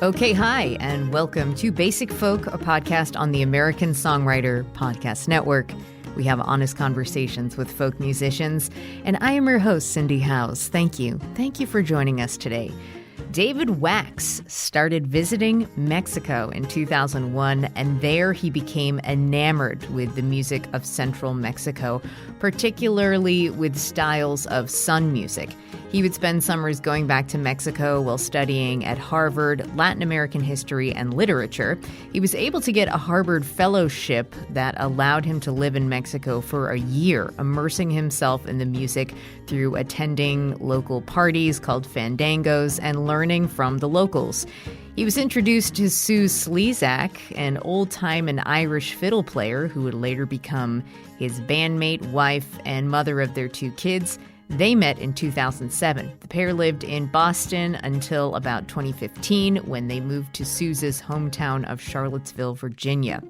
Okay, hi, and welcome to Basic Folk, a podcast on the American Songwriter Podcast Network. We have honest conversations with folk musicians, and I am your host, Cindy Howes. Thank you. Thank you for joining us today. David Wax started visiting Mexico in 2001, and there he became enamored with the music of central Mexico, particularly with styles of sun music. He would spend summers going back to Mexico while studying at Harvard Latin American history and literature. He was able to get a Harvard fellowship that allowed him to live in Mexico for a year, immersing himself in the music through attending local parties called fandangos and learning from the locals. He was introduced to Suz Slezak, an old-time and Irish fiddle player who would later become his bandmate, wife, and mother of their two kids. They met in 2007. The pair lived in Boston until about 2015 when they moved to Suz's hometown of Charlottesville, Virginia.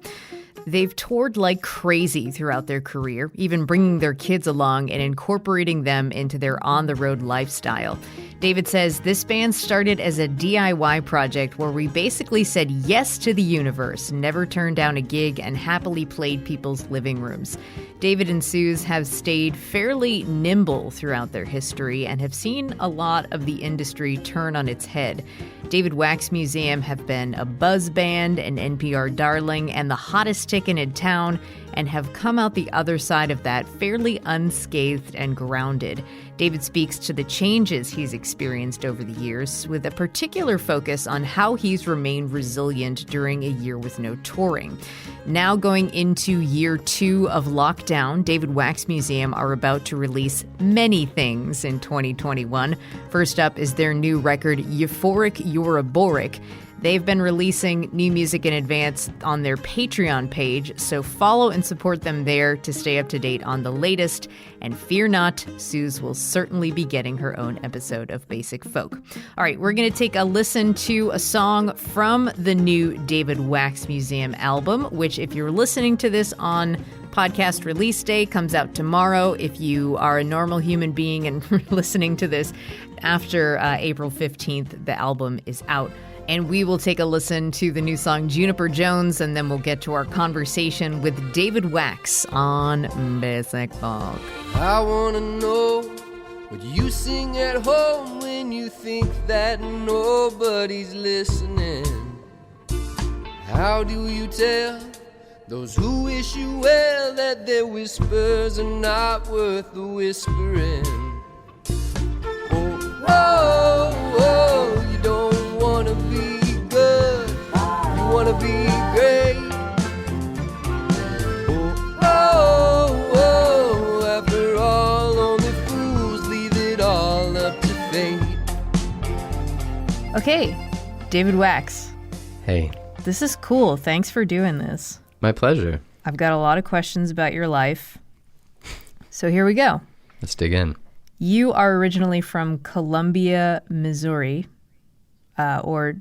They've toured like crazy throughout their career, even bringing their kids along and incorporating them into their on-the-road lifestyle. David says, this band started as a DIY project where we basically said yes to the universe, never turned down a gig, and happily played people's living rooms. David and Suz have stayed fairly nimble throughout their history and have seen a lot of the industry turn on its head. David Wax Museum have been a buzz band, an NPR darling, and the hottest ticket in town, and have come out the other side of that fairly unscathed and grounded. David speaks to the changes he's experienced over the years, with a particular focus on how he's remained resilient during a year with no touring. Now going into year 2 of lockdown, David Wax Museum are about to release many things in 2021. First up is their new record, Euphoric Euroboric. They've been releasing new music in advance on their Patreon page, so follow and support them there to stay up to date on the latest. And fear not, Suz will certainly be getting her own episode of Basic Folk. All right, we're going to take a listen to a song from the new David Wax Museum album, which if you're listening to this on podcast release day, comes out tomorrow. If you are a normal human being and listening to this after April 15th, the album is out. And we will take a listen to the new song Juniper Jones, and then we'll get to our conversation with David Wax on Basic Folk. I wanna know what you sing at home when you think that nobody's listening. How do you tell those who wish you well that their whispers are not worth the whispering? Oh, oh, oh, you don't wanna be good, you wanna be great. Oh, oh, oh, after all, only fools leave it all up to fate. Okay, David Wax. Hey. This is cool. Thanks for doing this. My pleasure. I've got a lot of questions about your life. So here we go. Let's dig in. You are originally from Columbia, Missouri. Or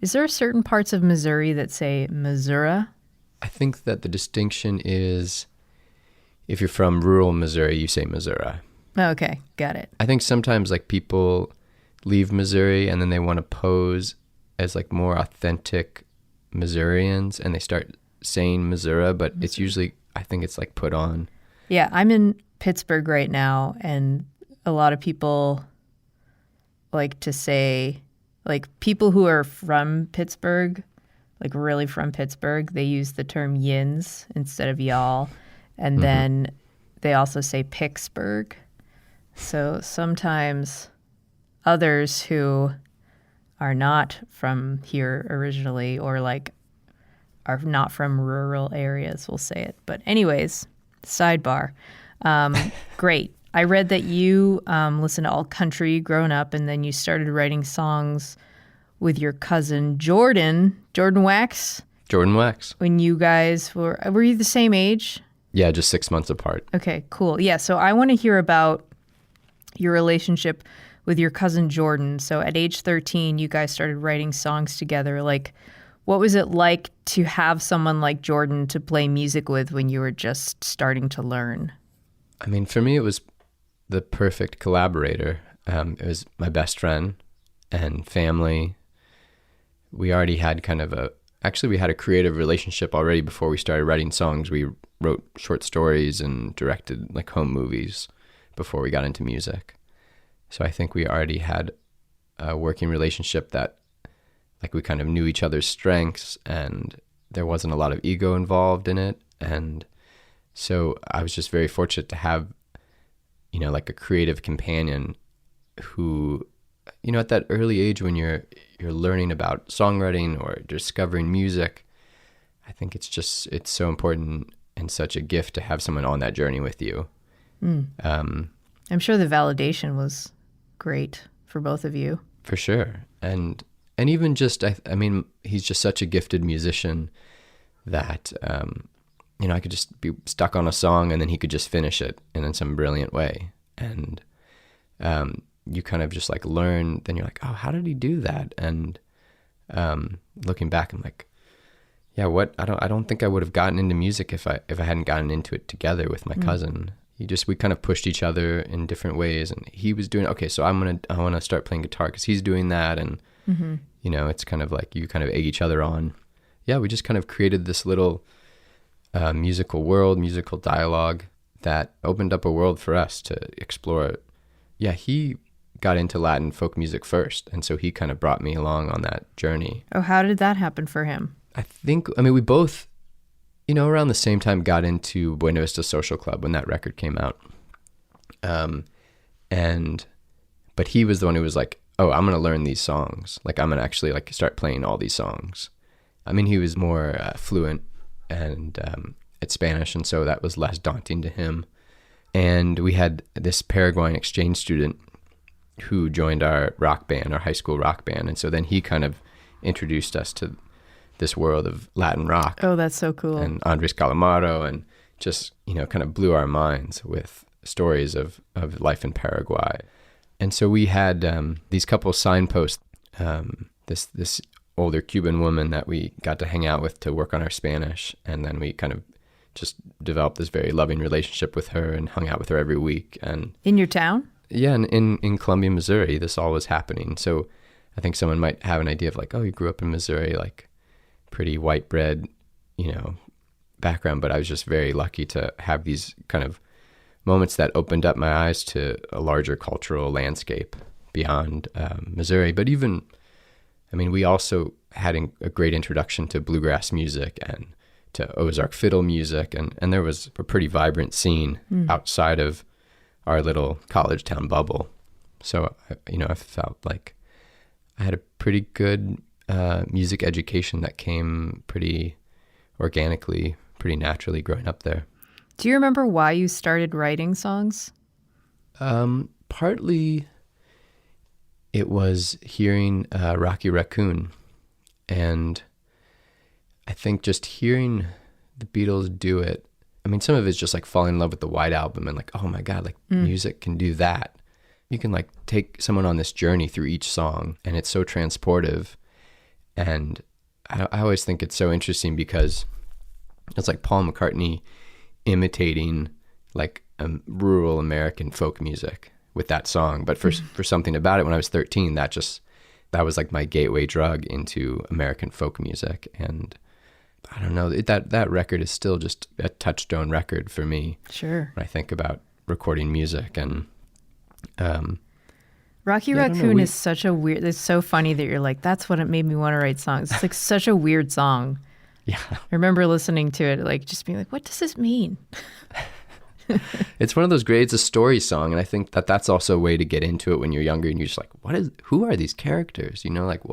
is there certain parts of Missouri that say Missouri? I think that the distinction is if you're from rural Missouri, you say Missouri. Okay, got it. I think sometimes like people leave Missouri and then they want to pose as like more authentic Missourians and they start saying Missouri, but it's usually, I think it's like put on. Yeah, I'm in Pittsburgh right now, and a lot of people like to say, like people who are from Pittsburgh, like really from Pittsburgh, they use the term yins instead of y'all. And then they also say Pittsburgh. So sometimes others who are not from here originally or like are not from rural areas will say it. But anyways, sidebar. Great. I read that you listened to all country growing up, and then you started writing songs with your cousin Jordan Wax. Jordan Wax. When you guys were you the same age? Yeah, just 6 months apart. Okay, cool. Yeah, so I want to hear about your relationship with your cousin Jordan. So at age 13, you guys started writing songs together. Like, what was it like to have someone like Jordan to play music with when you were just starting to learn? I mean, for me, it was the perfect collaborator. It was my best friend and family. we already had we had a creative relationship already before we started writing songs. We wrote short stories and directed like home movies before we got into music. So I think we already had a working relationship that like we kind of knew each other's strengths and there wasn't a lot of ego involved in it. And so I was just very fortunate to have, like a creative companion who, at that early age when you're learning about songwriting or discovering music, I think it's so important and such a gift to have someone on that journey with you. I'm sure the validation was great for both of you. For sure. And even just, I mean, he's just such a gifted musician that, I could just be stuck on a song and then he could just finish it in some brilliant way. And you kind of just like learn, then you're like, oh, how did he do that? And looking back, I'm like, yeah, I don't think I would have gotten into music if I hadn't gotten into it together with my cousin. We kind of pushed each other in different ways, and he was doing, okay, so I want to start playing guitar because he's doing that. And, it's kind of like you kind of egg each other on. Yeah, we just kind of created this little musical world, musical dialogue that opened up a world for us to explore. Yeah, he got into Latin folk music first, and so he kind of brought me along on that journey. Oh, how did that happen for him? We both, around the same time got into Buena Vista Social Club when that record came out. But he was the one who was like, oh, I'm going to learn these songs. Like, I'm going to actually like start playing all these songs. I mean, he was more fluent and at Spanish, and so that was less daunting to him. And we had this Paraguayan exchange student who joined our rock band, our high school rock band. And so then he kind of introduced us to this world of Latin rock. Oh, that's so cool. And Andres Calamaro, and just, kind of blew our minds with stories of life in Paraguay. And so we had these couple signposts, this older Cuban woman that we got to hang out with to work on our Spanish. And then we kind of just developed this very loving relationship with her and hung out with her every week. And in your town? Yeah, in Columbia, Missouri, this all was happening. So I think someone might have an idea of like, oh, you grew up in Missouri, like pretty white bread, background. But I was just very lucky to have these kind of moments that opened up my eyes to a larger cultural landscape beyond Missouri. But even, we also had a great introduction to bluegrass music and to Ozark fiddle music. And there was a pretty vibrant scene outside of our little college town bubble. So, I felt like I had a pretty good music education that came pretty organically, pretty naturally growing up there. Do you remember why you started writing songs? Partly it was hearing Rocky Raccoon. And I think just hearing the Beatles do it, some of it's just like falling in love with the White Album and like, oh my God, like music can do that. You can like take someone on this journey through each song, and it's so transportive. And I always think it's so interesting because it's like Paul McCartney imitating like rural American folk music with that song. But for something about it, when I was 13, that was like my gateway drug into American folk music. And I don't know, that record is still just a touchstone record for me. Sure. When I think about recording music. And Rocky Raccoon is such a weird, it's so funny that you're like, that's what it made me want to write songs. It's like such a weird song. Yeah. I remember listening to it, like just being like, what does this mean? It's one of those great, it's a story song. And I think that's also a way to get into it when you're younger and you're just like, who are these characters? Like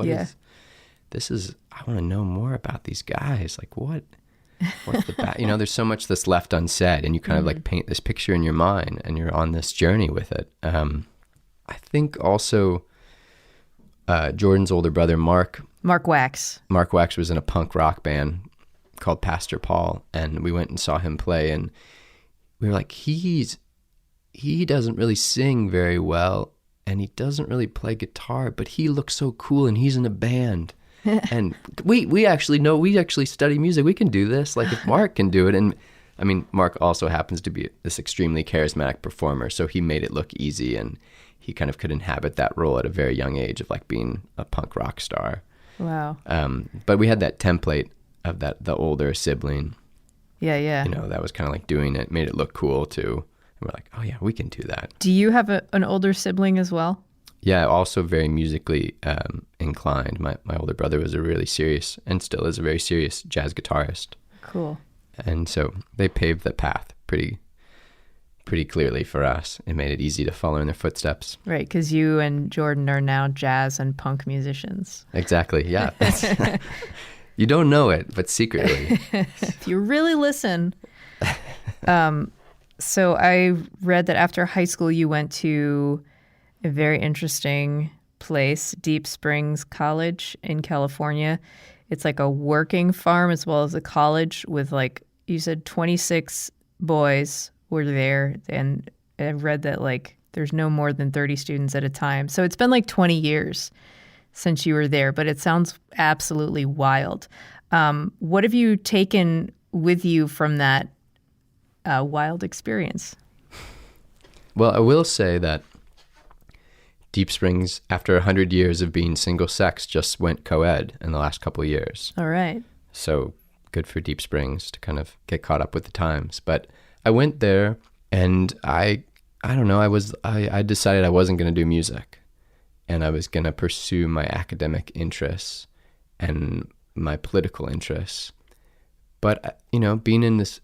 I want to know more about these guys. Like what's the there's so much that's left unsaid, and you kind of like paint this picture in your mind and you're on this journey with it. I think also Jordan's older brother, Mark Wax was in a punk rock band called Pastor Paul, and we went and saw him play, and we were like, he doesn't really sing very well, and he doesn't really play guitar, but he looks so cool, and he's in a band. And we actually study music. We can do this. Like if Mark can do it. And Mark also happens to be this extremely charismatic performer. So he made it look easy, and he kind of could inhabit that role at a very young age of like being a punk rock star. Wow. But we had that template of the older sibling. Yeah. You know, that was kind of like doing it, made it look cool too. And we're like, oh yeah, we can do that. Do you have an older sibling as well? Yeah, also very musically inclined. My older brother was a really serious, and still is a very serious jazz guitarist. Cool. And so they paved the path pretty clearly for us. It made it easy to follow in their footsteps. Right, because you and Jordan are now jazz and punk musicians. Exactly, yeah. You don't know it, but secretly. If you really listen. So I read that after high school you went to a very interesting place, Deep Springs College in California. It's like a working farm as well as a college with, like, you said 26 boys were there, and I read that like there's no more than 30 students at a time. So it's been like 20 years since you were there, but it sounds absolutely wild. What have you taken with you from that wild experience? Well, I will say that Deep Springs, after 100 years of being single sex, just went co-ed in the last couple of years. All right. So good for Deep Springs to kind of get caught up with the times. But I went there and I don't know, I decided I wasn't going to do music, and I was going to pursue my academic interests and my political interests. But, you know, being in this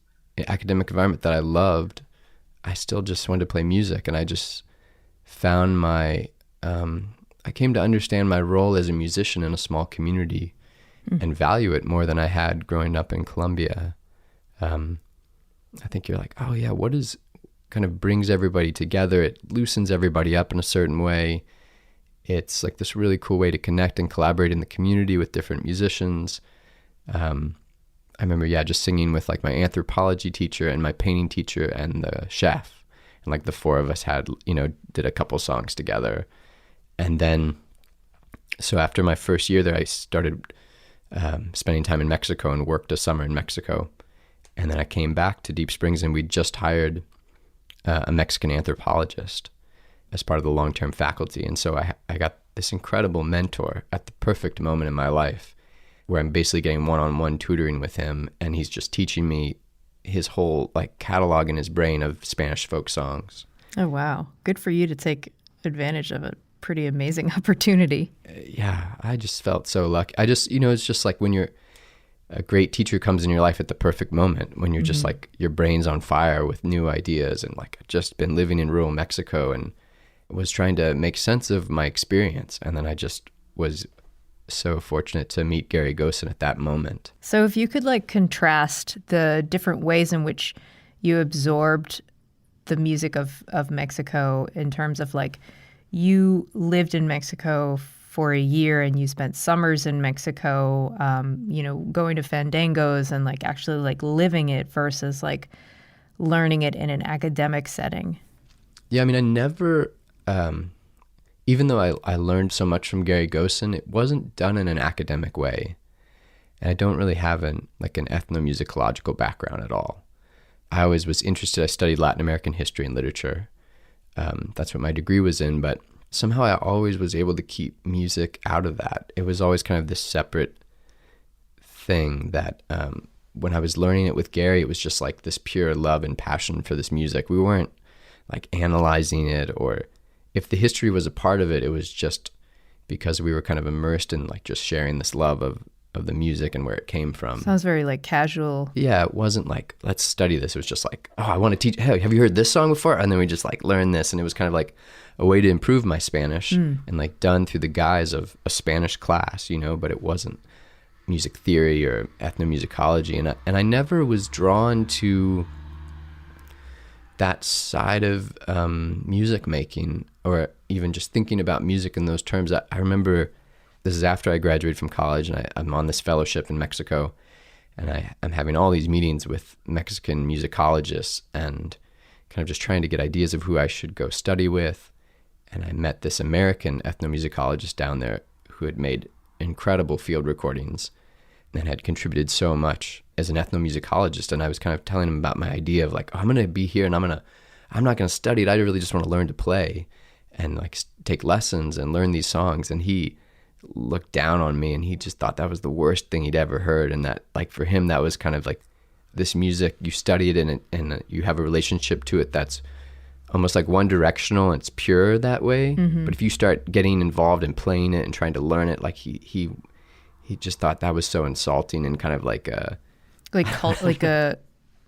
academic environment that I loved, I still just wanted to play music, and I just found I came to understand my role as a musician in a small community and value it more than I had growing up in Columbia. I think you're like, oh yeah, what is kind of brings everybody together? It loosens everybody up in a certain way. It's like this really cool way to connect and collaborate in the community with different musicians. I remember, just singing with like my anthropology teacher and my painting teacher and the chef. And like the four of us did a couple songs together. And then, so after my first year there, I started spending time in Mexico and worked a summer in Mexico. And then I came back to Deep Springs, and we just hired a Mexican anthropologist as part of the long-term faculty. And so I got this incredible mentor at the perfect moment in my life, where I'm basically getting one-on-one tutoring with him, and he's just teaching me his whole like catalog in his brain of Spanish folk songs. Oh, wow. Good for you to take advantage of a pretty amazing opportunity. Yeah, I just felt so lucky. It's just like when a great teacher comes in your life at the perfect moment, when you're just like, your brain's on fire with new ideas. And like, I'd just been living in rural Mexico and was trying to make sense of my experience. And then I just was so fortunate to meet Gary Gosen at that moment. So if you could like contrast the different ways in which you absorbed the music of Mexico, in terms of like, you lived in Mexico for a year and you spent summers in Mexico, going to fandangos and like actually like living it versus like learning it in an academic setting. Yeah, I mean, I never, even though I learned so much from Gary Gosen, it wasn't done in an academic way. And I don't really have an ethnomusicological background at all. I always was interested. I studied Latin American history and literature. That's what my degree was in, but somehow I always was able to keep music out of that. It was always kind of this separate thing that when I was learning it with Gary, it was just like this pure love and passion for this music. We weren't like analyzing it, or if the history was a part of it, it was just because we were kind of immersed in like just sharing this love of the music and where it came from. Sounds very like casual. Yeah, it wasn't like, let's study this. It was just like, oh, I want to teach. Hey, have you heard this song before? And then we just like learn this. And it was kind of like a way to improve my Spanish and like done through the guise of a Spanish class, but it wasn't music theory or ethnomusicology. And I never was drawn to that side of music making, or even just thinking about music in those terms. I remember, this is after I graduated from college, and I'm on this fellowship in Mexico, and I'm having all these meetings with Mexican musicologists and kind of just trying to get ideas of who I should go study with. And I met this American ethnomusicologist down there who had made incredible field recordings and had contributed so much as an ethnomusicologist. And I was kind of telling him about my idea of like, oh, I'm going to be here and I'm not going to study it. I really just want to learn to play and like take lessons and learn these songs. And he looked down on me, and he just thought that was the worst thing he'd ever heard. And that, like, for him, that was kind of like this music, you study it and you have a relationship to it that's almost like one directional, and it's pure that way. But if you start getting involved in playing it and trying to learn it, like he just thought that was so insulting and kind of like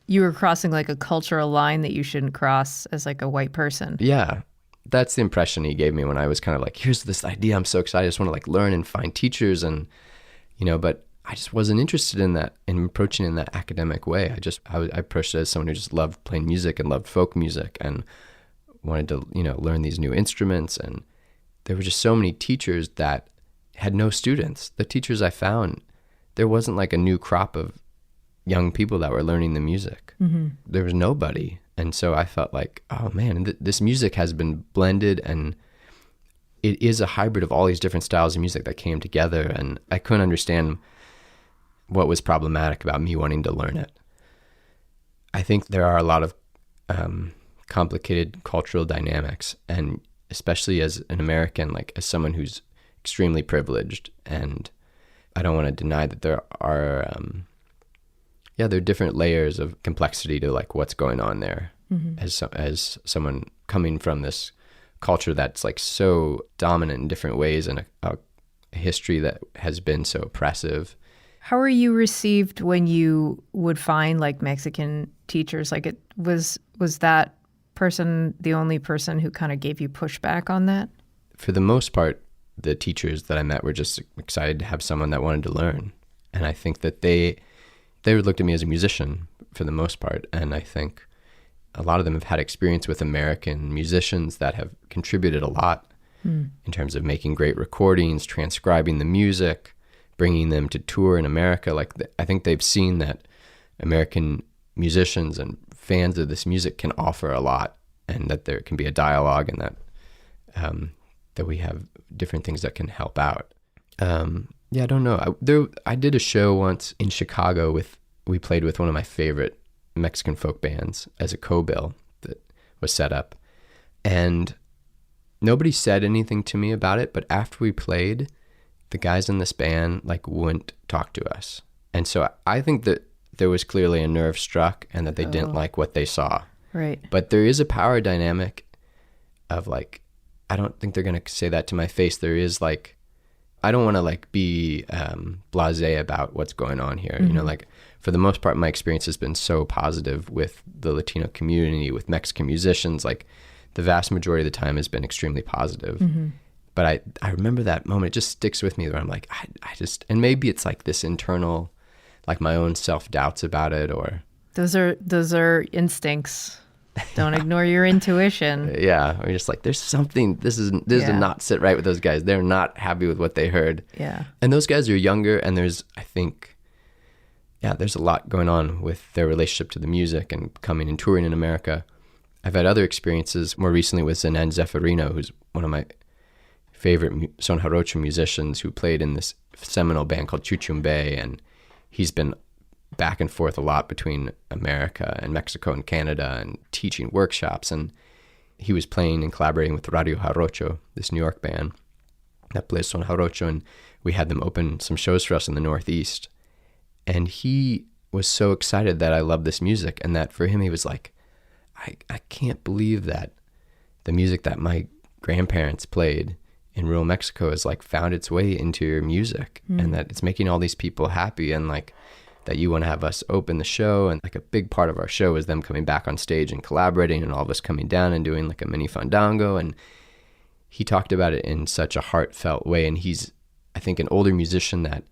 you were crossing like a cultural line that you shouldn't cross as like a white person. Yeah. That's the impression he gave me when I was kind of like, here's this idea, I'm so excited, I just want to like learn and find teachers, and but I just wasn't interested in that, in approaching it in that academic way. I approached it as someone who just loved playing music and loved folk music and wanted to learn these new instruments. And there were just so many teachers that had no students. The teachers I found, there wasn't like a new crop of young people that were learning the music. There was nobody. And so I felt like, oh man, this music has been blended, and it is a hybrid of all these different styles of music that came together. And I couldn't understand what was problematic about me wanting to learn it. I think there are a lot of complicated cultural dynamics, and especially as an American, like as someone who's extremely privileged, and I don't want to deny that there are there are different layers of complexity to like what's going on there. As someone coming from this culture that's like so dominant in different ways, and a history that has been so oppressive. How were you received when you would find like Mexican teachers? Like, it was that person the only person who kind of gave you pushback on that? For the most part, the teachers that I met were just excited to have someone that wanted to learn. And I think that they looked at me as a musician for the most part. And I think a lot of them have had experience with American musicians that have contributed a lot in terms of making great recordings, transcribing the music, bringing them to tour in America. Like, I think they've seen that American musicians and fans of this music can offer a lot, and that there can be a dialogue, and that we have different things that can help out. I don't know. I did a show once in Chicago we played with one of my favorite Mexican folk bands as a co-bill that was set up, and nobody said anything to me about it. But after we played, the guys in this band like wouldn't talk to us, and so I think that there was clearly a nerve struck, and that they didn't like what they saw. Right. But there is a power dynamic of like, I don't think they're gonna say that to my face. There is like, I don't want to like be blasé about what's going on here. Like, for the most part, my experience has been so positive with the Latino community, with Mexican musicians. Like, the vast majority of the time has been extremely positive. But I remember that moment. It just sticks with me, where I'm like, I just, and maybe it's like this internal, like my own self-doubts about it, or those are instincts. Don't ignore your intuition. Yeah, or just like, there's something, this did not sit right with those guys. They're not happy with what they heard. Yeah. And those guys are younger, and there's a lot going on with their relationship to the music and coming and touring in America. I've had other experiences more recently with Zenan Zeffirino, who's one of my favorite son jarocho musicians, who played in this seminal band called Chuchumbe, and he's been back and forth a lot between America and Mexico and Canada, and teaching workshops. And he was playing and collaborating with Radio Jarocho, this New York band that plays son jarocho, and we had them open some shows for us in the Northeast. And he was so excited that I love this music, and that for him, he was like, I can't believe that the music that my grandparents played in rural Mexico has like found its way into your music, and that it's making all these people happy, and like that you want to have us open the show. And like a big part of our show is them coming back on stage and collaborating, and all of us coming down and doing like a mini fandango. And he talked about it in such a heartfelt way. And he's, I think, an older musician that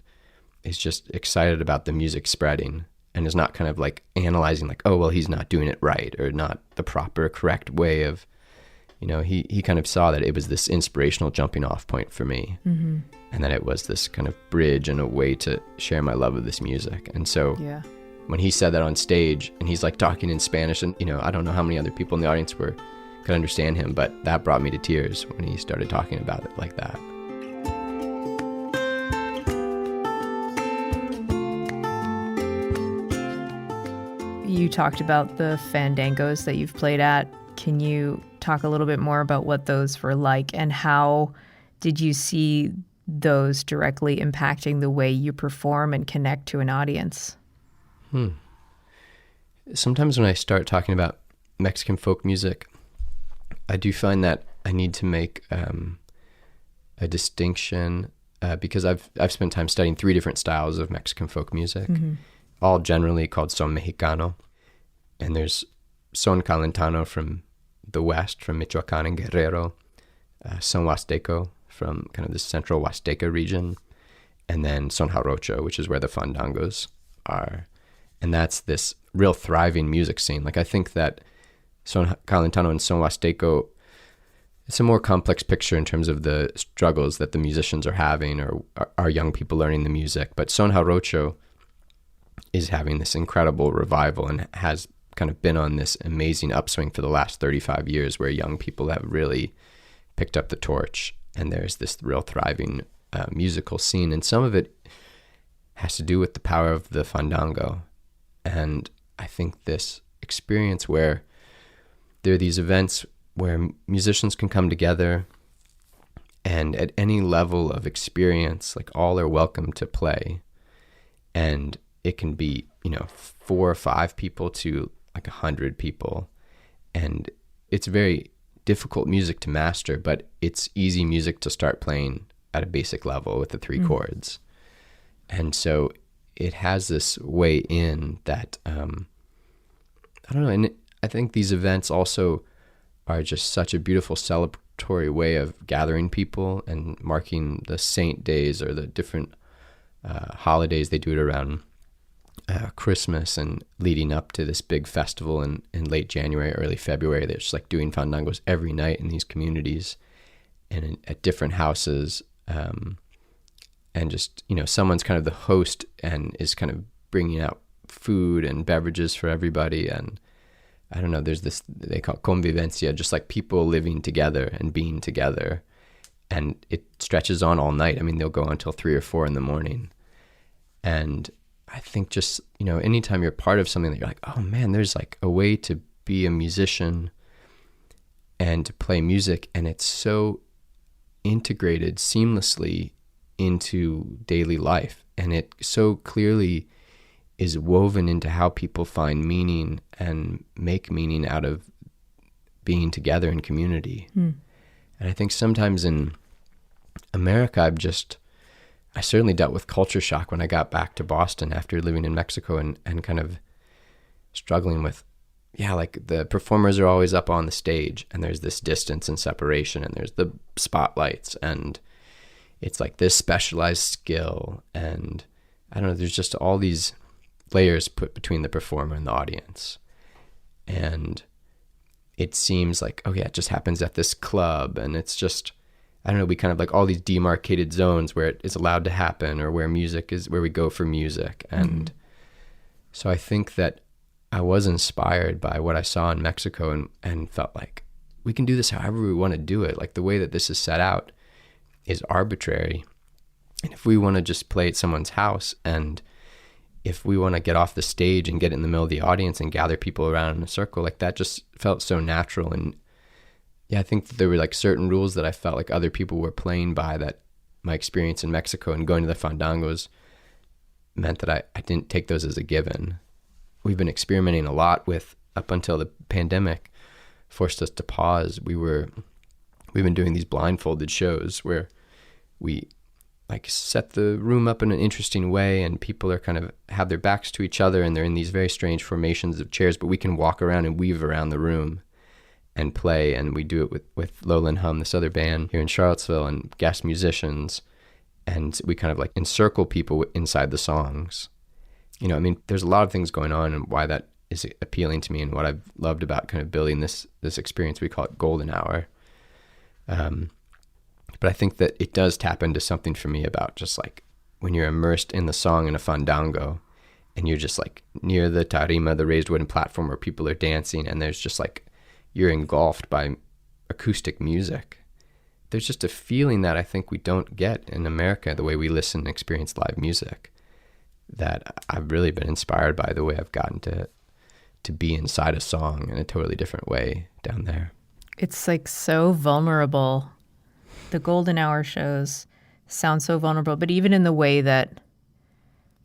is just excited about the music spreading, and is not kind of like analyzing like, oh, well, he's not doing it right, or not the proper, correct way of, he kind of saw that it was this inspirational jumping off point for me, and that it was this kind of bridge and a way to share my love of this music. And so when he said that on stage, and he's like talking in Spanish, and I don't know how many other people in the audience could understand him, but that brought me to tears when he started talking about it like that. You talked about the fandangos that you've played at. Can you talk a little bit more about what those were like, and how did you see those directly impacting the way you perform and connect to an audience? Sometimes when I start talking about Mexican folk music, I do find that I need to make a distinction because I've spent time studying 3 different styles of Mexican folk music, all generally called son mexicano. And there's son calentano from the west, from Michoacan and Guerrero, son huasteco from kind of the central Huasteca region, and then son jarocho, which is where the fandangos are. And that's this real thriving music scene. Like, I think that son calentano and son huasteco, it's a more complex picture in terms of the struggles that the musicians are having or are young people learning the music. But son jarocho is having this incredible revival and has kind of been on this amazing upswing for the last 35 years where young people have really picked up the torch, and there's this real thriving musical scene. And some of it has to do with the power of the fandango. And I think this experience where there are these events where musicians can come together and at any level of experience, like, all are welcome to play. And it can be, 4 or 5 people to like 100 people. And it's very difficult music to master, but it's easy music to start playing at a basic level with the 3 chords. And so it has this way in that, I don't know. And I think these events also are just such a beautiful celebratory way of gathering people and marking the saint days or the different holidays. They do it around Christmas and leading up to this big festival in late January, early February. They're just like doing fandangos every night in these communities and at different houses. And just, someone's kind of the host and is kind of bringing out food and beverages for everybody. And I don't know, there's this, they call it convivencia, just like people living together and being together. And it stretches on all night. I mean, they'll go until 3 or 4 in the morning. And I think just, anytime you're part of something that you're like, oh man, there's like a way to be a musician and to play music, and it's so integrated seamlessly into daily life, and it so clearly is woven into how people find meaning and make meaning out of being together in community. And I think sometimes in America, I certainly dealt with culture shock when I got back to Boston after living in Mexico and kind of struggling with, like the performers are always up on the stage and there's this distance and separation and there's the spotlights and it's like this specialized skill. And I don't know, there's just all these layers put between the performer and the audience. And it seems like, it just happens at this club. And it's just, I don't know, we kind of like all these demarcated zones where it is allowed to happen or where music is, where we go for music. And so I think that I was inspired by what I saw in Mexico and felt like we can do this however we want to do it. Like the way that this is set out is arbitrary. And if we want to just play at someone's house, and if we want to get off the stage and get in the middle of the audience and gather people around in a circle, like that just felt so natural. And I think that there were like certain rules that I felt like other people were playing by, that my experience in Mexico and going to the fandangos meant that I didn't take those as a given. We've been experimenting a lot with, up until the pandemic forced us to pause. We've been doing these blindfolded shows where we like set the room up in an interesting way and people are kind of have their backs to each other and they're in these very strange formations of chairs, but we can walk around and weave around the room and play. And we do it with Lowland Hum, this other band here in Charlottesville, and guest musicians. And we kind of like encircle people inside the songs. There's a lot of things going on, and why that is appealing to me and what I've loved about kind of building this experience. We call it golden hour. But I think that it does tap into something for me about just like when you're immersed in the song in a fandango and you're just like near the tarima, the raised wooden platform where people are dancing, and there's just like, you're engulfed by acoustic music. There's just a feeling that I think we don't get in America, the way we listen and experience live music, that I've really been inspired by the way I've gotten to be inside a song in a totally different way down there. It's like so vulnerable. The golden hour shows, sounds so vulnerable. But even in the way that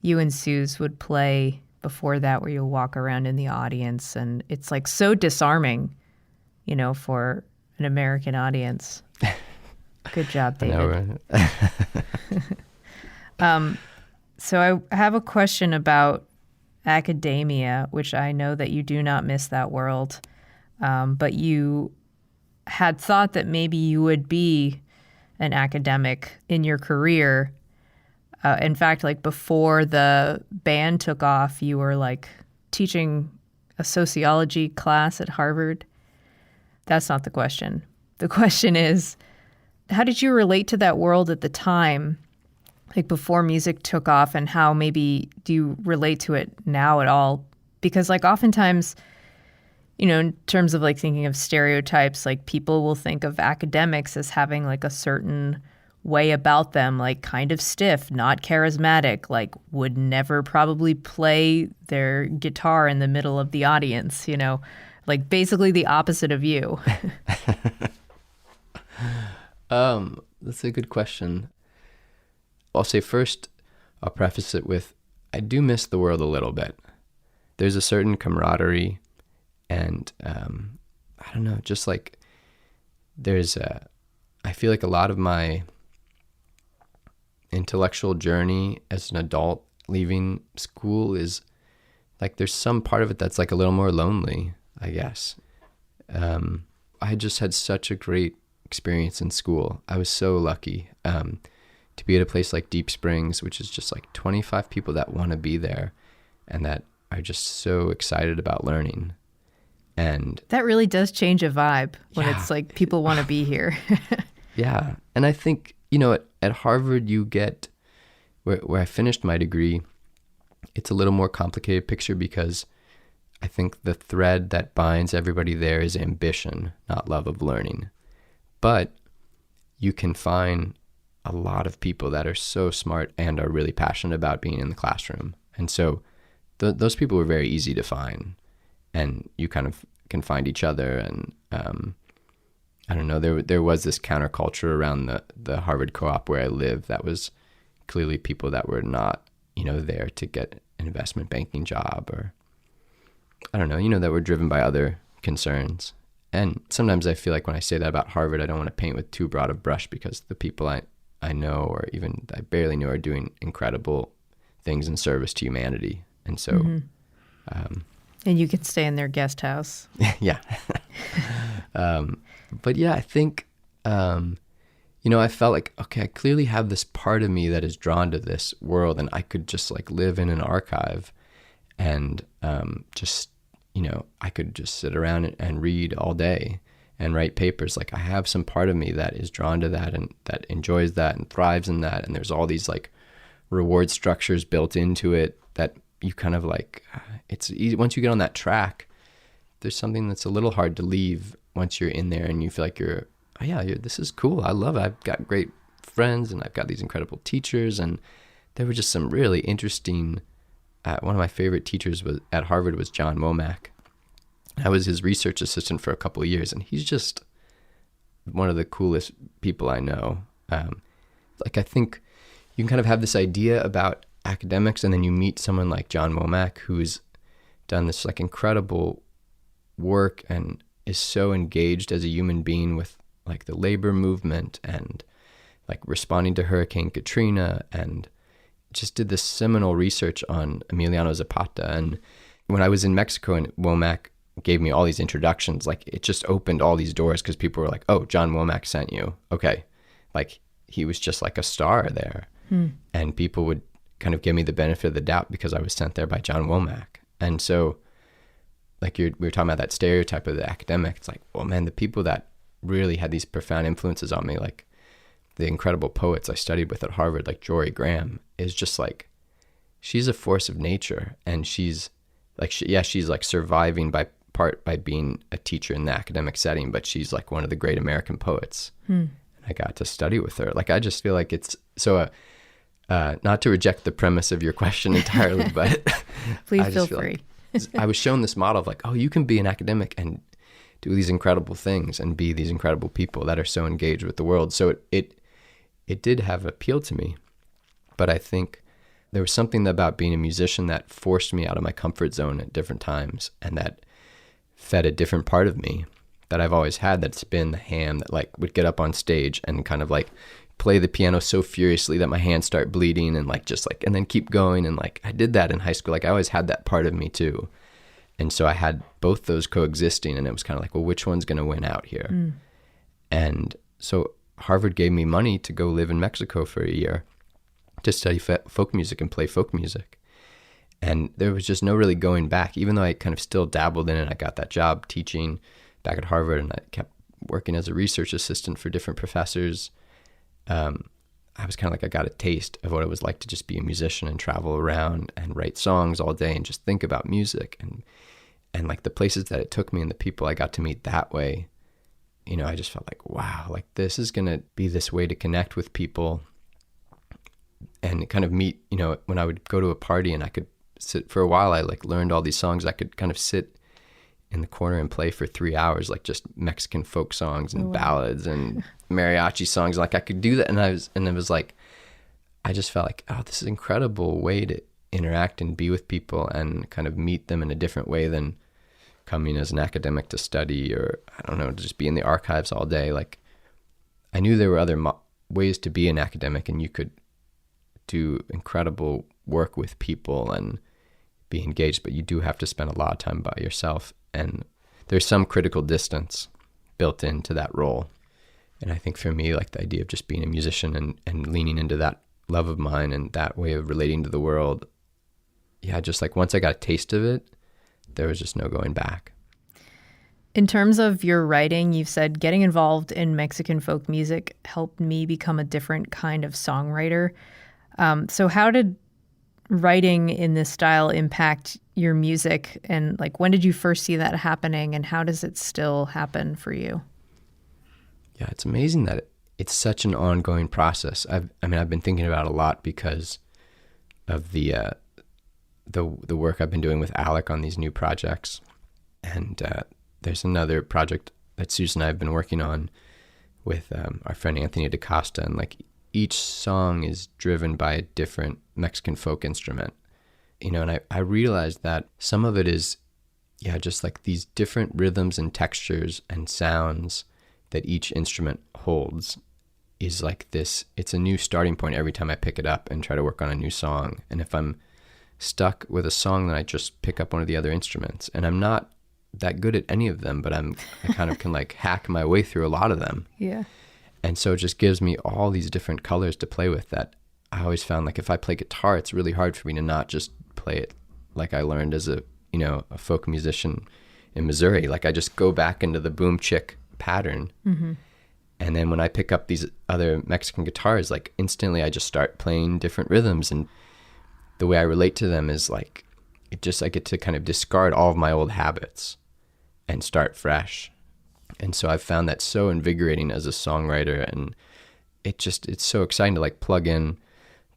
you and Suz would play before that, where you'll walk around in the audience, and it's like so disarming, you know, for an American audience. Good job, David. I know, right? So I have a question about academia, which I know that you do not miss that world, but you had thought that maybe you would be an academic in your career. In fact, like before the band took off, you were like teaching a sociology class at Harvard. That's not the question. The question is, how did you relate to that world at the time, like before music took off, and how maybe do you relate to it now at all? Because like oftentimes, you know, in terms of like thinking of stereotypes, like people will think of academics as having like a certain way about them, like kind of stiff, not charismatic, like would never probably play their guitar in the middle of the audience, you know, like basically the opposite of you. That's a good question. I'll say first, I'll preface it with, I do miss the world a little bit. There's a certain camaraderie and, I don't know, just like I feel like a lot of my intellectual journey as an adult leaving school is like, there's some part of it that's like a little more lonely, I guess. I just had such a great experience in school. I was so lucky to be at a place like Deep Springs, which is just like 25 people that want to be there and that are just so excited about learning. And that really does change a vibe when it's like people want to be here. Yeah. And I think, you know, at Harvard, you get, where I finished my degree, it's a little more complicated picture because I think the thread that binds everybody there is ambition, not love of learning. But you can find a lot of people that are so smart and are really passionate about being in the classroom. And so those people were very easy to find, and you kind of can find each other. And I don't know, there was this counterculture around the Harvard co-op where I live that was clearly people that were not, you know, there to get an investment banking job, or I don't know, you know, that were driven by other concerns. And sometimes I feel like when I say that about Harvard, I don't want to paint with too broad a brush, because the people I know, or even I barely know, are doing incredible things in service to humanity. And so... and you could stay in their guest house. Yeah. But yeah, I think, you know, I felt like, okay, I clearly have this part of me that is drawn to this world, and I could just like live in an archive and just, you know, I could just sit around and read all day and write papers. Like I have some part of me that is drawn to that and that enjoys that and thrives in that. And there's all these like reward structures built into it that you kind of like, it's easy. Once you get on that track, there's something that's a little hard to leave once you're in there and you feel like this is cool. I love it. I've got great friends and I've got these incredible teachers. And there were just some really interesting, one of my favorite teachers at Harvard was John Womack. I was his research assistant for a couple of years, and he's just one of the coolest people I know. Like I think you can kind of have this idea about academics, and then you meet someone like John Womack, who's done this like incredible work and is so engaged as a human being with like the labor movement and like responding to Hurricane Katrina, and just did this seminal research on Emiliano Zapata. And when I was in Mexico and Womack gave me all these introductions, like it just opened all these doors, because people were like, oh, John Womack sent you. Okay. Like he was just like a star there. And people would kind of give me the benefit of the doubt because I was sent there by John Womack. And so like we were talking about that stereotype of the academic. It's like, well, man, the people that really had these profound influences on me, like the incredible poets I studied with at Harvard, like Jory Graham, is just like, she's a force of nature. And she's like, she's like surviving by being a teacher in the academic setting, but she's like one of the great American poets. And I got to study with her. Like, I just feel like it's so, not to reject the premise of your question entirely, but please feel free. Like I was shown this model of like, oh, you can be an academic and do these incredible things and be these incredible people that are so engaged with the world. So it it did have appeal to me. But I think there was something about being a musician that forced me out of my comfort zone at different times, and that fed a different part of me that I've always had, that's been the ham that like would get up on stage and kind of like play the piano so furiously that my hands start bleeding, and like just like, and then keep going. And like I did that in high school. Like I always had that part of me too. And so I had both those coexisting, and it was kind of like, well, which one's going to win out here? And so Harvard gave me money to go live in Mexico for a year to study folk music and play folk music. And there was just no really going back, even though I kind of still dabbled in it. I got that job teaching back at Harvard, and I kept working as a research assistant for different professors. I was kind of like, I got a taste of what it was like to just be a musician and travel around and write songs all day and just think about music. And like the places that it took me and the people I got to meet that way, you know, I just felt like, wow, like this is going to be this way to connect with people and kind of meet, you know, when I would go to a party and I could sit for a while, I like learned all these songs. I could kind of sit in the corner and play for 3 hours, like just Mexican folk songs and ballads and mariachi songs. Like I could do that. And it was like, I just felt like, oh, this is an incredible way to interact and be with people and kind of meet them in a different way than coming as an academic to study, or I don't know, to just be in the archives all day. Like I knew there were other ways to be an academic, and you could do incredible work with people and be engaged, but you do have to spend a lot of time by yourself. And there's some critical distance built into that role. And I think for me, like the idea of just being a musician and leaning into that love of mine and that way of relating to the world, yeah, just like once I got a taste of it, there was just no going back. In terms of your writing, you've said getting involved in Mexican folk music helped me become a different kind of songwriter. So how did writing in this style impact your music? And like, when did you first see that happening, and how does it still happen for you? Yeah, it's amazing that it's such an ongoing process. I've been thinking about it a lot because of the work I've been doing with Alec on these new projects. And there's another project that Suz and I have been working on with our friend Anthony DaCosta, and like each song is driven by a different Mexican folk instrument, you know, and I realized that some of it is, yeah, just like these different rhythms and textures and sounds that each instrument holds is like this, it's a new starting point every time I pick it up and try to work on a new song. And if I'm stuck with a song, then I just pick up one of the other instruments, and I'm not that good at any of them, but I kind of can like hack my way through a lot of them. Yeah. And so it just gives me all these different colors to play with that I always found like if I play guitar, it's really hard for me to not just play it like I learned as a folk musician in Missouri. Like I just go back into the boom chick pattern. Mm-hmm. And then when I pick up these other Mexican guitars, like instantly I just start playing different rhythms. And the way I relate to them is like, I get to kind of discard all of my old habits and start fresh. And so I've found that so invigorating as a songwriter, and it's so exciting to like plug in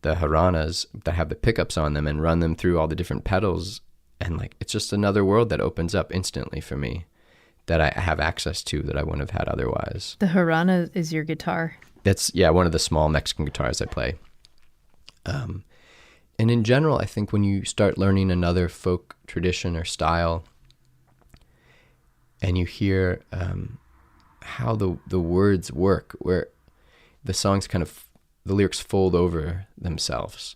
the haranas that have the pickups on them and run them through all the different pedals. And like, it's just another world that opens up instantly for me that I have access to that I wouldn't have had otherwise. The harana is your guitar? That's, yeah, one of the small Mexican guitars I play. And in general, I think when you start learning another folk tradition or style, and you hear how the words work, where the songs kind of, the lyrics fold over themselves.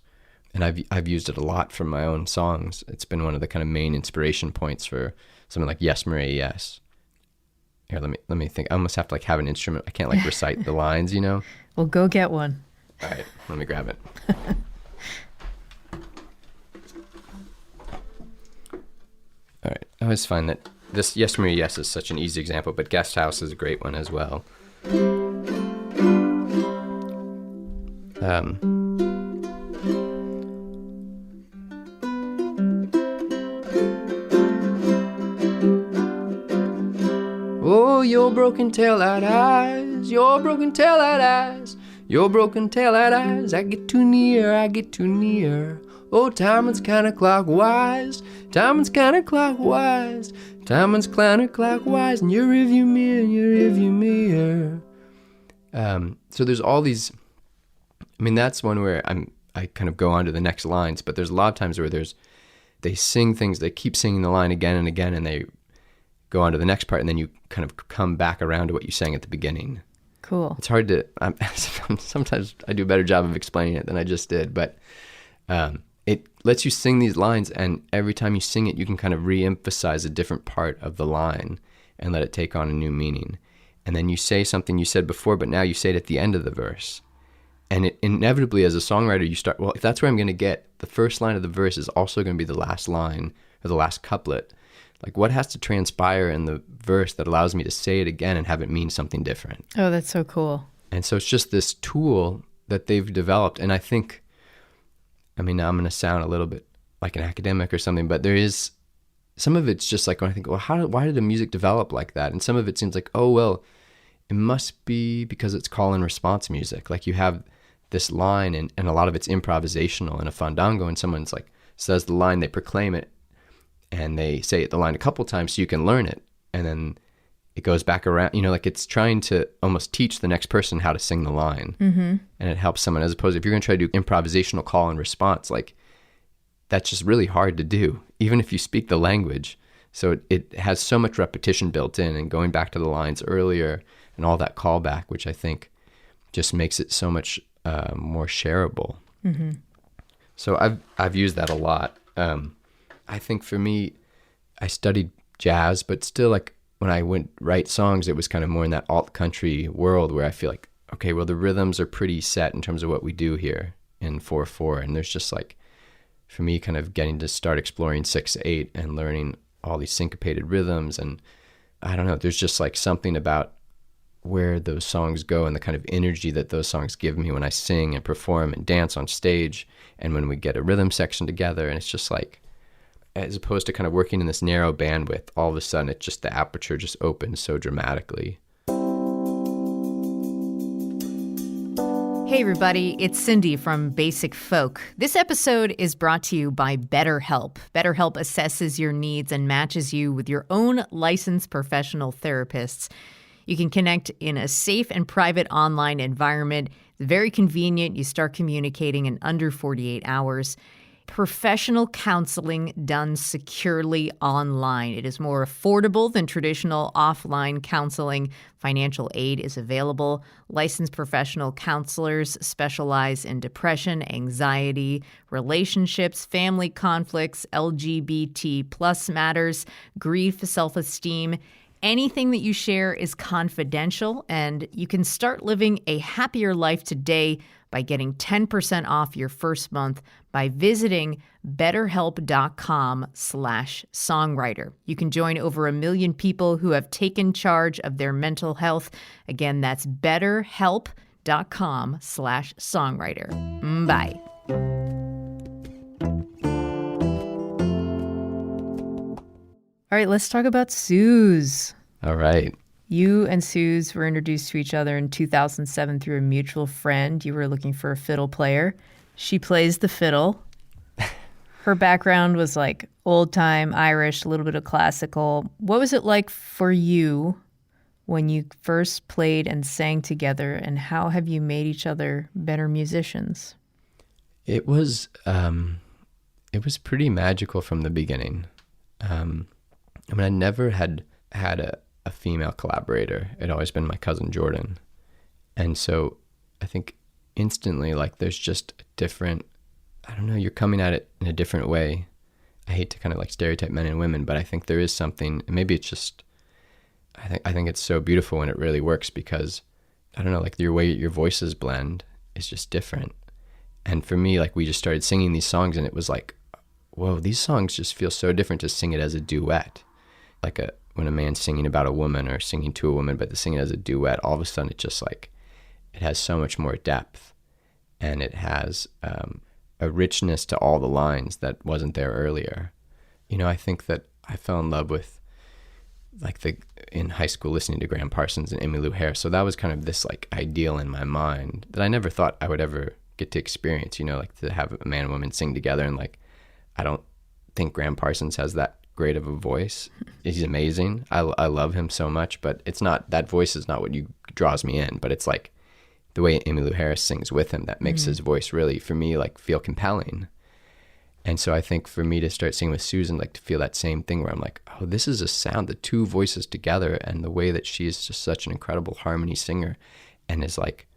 And I've used it a lot for my own songs. It's been one of the kind of main inspiration points for something like Yes, Maria, Yes. Here, let me think. I almost have to like have an instrument. I can't like recite the lines, you know? Well, go get one. All right, let me grab it. All right, I always find that this Yes, Maria, Yes is such an easy example, but Guest House is a great one as well. Oh, your broken tail-light eyes, your broken tail-light eyes, your broken tail-light eyes, I get too near, I get too near. Oh, timing's counterclockwise, timing's counterclockwise, timing's counterclockwise, in your rearview mirror, in your rearview mirror. So there's all these I mean, that's one where I kind of go on to the next lines, but there's a lot of times where they sing things, they keep singing the line again and again, and they go on to the next part, and then you kind of come back around to what you sang at the beginning. Cool. It's hard to, sometimes I do a better job of explaining it than I just did, but it lets you sing these lines, and every time you sing it, you can kind of re-emphasize a different part of the line and let it take on a new meaning. And then you say something you said before, but now you say it at the end of the verse. And it inevitably, as a songwriter, you start, well, if that's where I'm going to get, the first line of the verse is also going to be the last line or the last couplet. Like, what has to transpire in the verse that allows me to say it again and have it mean something different? Oh, that's so cool. And so it's just this tool that they've developed. And I think, I mean, now I'm going to sound a little bit like an academic or something, but there is, some of it's just like when I think, well, why did the music develop like that? And some of it seems like, oh, well, it must be because it's call and response music. Like, you have this line and a lot of it's improvisational in a fandango, and someone's like says the line, they proclaim it, and they say it the line a couple times so you can learn it, and then it goes back around, you know, like it's trying to almost teach the next person how to sing the line. Mm-hmm. And it helps someone, as opposed to if you're going to try to do improvisational call and response, like that's just really hard to do, even if you speak the language. So it has so much repetition built in, and going back to the lines earlier and all that callback, which I think just makes it so much more shareable. Mm-hmm. So I've used that a lot. I think for me, I studied jazz, but still, like when I went write songs, it was kind of more in that alt country world where I feel like, okay, well, the rhythms are pretty set in terms of what we do here in 4/4, and there's just like, for me, kind of getting to start exploring 6/8 and learning all these syncopated rhythms, and I don't know, there's just like something about where those songs go and the kind of energy that those songs give me when I sing and perform and dance on stage, and when we get a rhythm section together, and it's just like, as opposed to kind of working in this narrow bandwidth, all of a sudden it's just, the aperture just opens so dramatically. Hey everybody, it's Cindy from Basic Folk. This episode is brought to you by BetterHelp. BetterHelp assesses your needs and matches you with your own licensed professional therapists. You can connect in a safe and private online environment. It's very convenient. You start communicating in under 48 hours. Professional counseling done securely online. It is more affordable than traditional offline counseling. Financial aid is available. Licensed professional counselors specialize in depression, anxiety, relationships, family conflicts, LGBT plus matters, grief, self-esteem. Anything that you share is confidential, and you can start living a happier life today by getting 10% off your first month by visiting betterhelp.com/songwriter. You can join over 1 million people who have taken charge of their mental health. Again, that's betterhelp.com/songwriter. Bye. All right, let's talk about Suz. All right. You and Suz were introduced to each other in 2007 through a mutual friend. You were looking for a fiddle player. She plays the fiddle. Her background was like old time Irish, a little bit of classical. What was it like for you when you first played and sang together, and how have you made each other better musicians? It was pretty magical from the beginning. I mean, I never had a female collaborator. It'd always been my cousin Jordan. And so I think instantly, like, there's just a different, I don't know, you're coming at it in a different way. I hate to kind of like stereotype men and women, but I think there is something, and maybe it's just, I think it's so beautiful when it really works, because I don't know, like your way your voices blend is just different. And for me, like, we just started singing these songs, and it was like, whoa, these songs just feel so different to sing it as a duet. Like when a man's singing about a woman or singing to a woman, but to sing it as a duet, all of a sudden it just like, it has so much more depth, and it has a richness to all the lines that wasn't there earlier. You know, I think that I fell in love with, like, in high school, listening to Graham Parsons and Emmylou Harris. So that was kind of this like ideal in my mind that I never thought I would ever get to experience, you know, like to have a man and woman sing together. And like, I don't think Graham Parsons has that great of a voice. He's amazing. I love him so much, but it's not, that voice is not what draws me in, but it's like the way Emmylou Harris sings with him that makes his voice really, for me, like feel compelling. And so I think for me to start singing with Susan, like to feel that same thing where I'm like, oh, this is a sound, the two voices together, and the way that she is just such an incredible harmony singer and is like,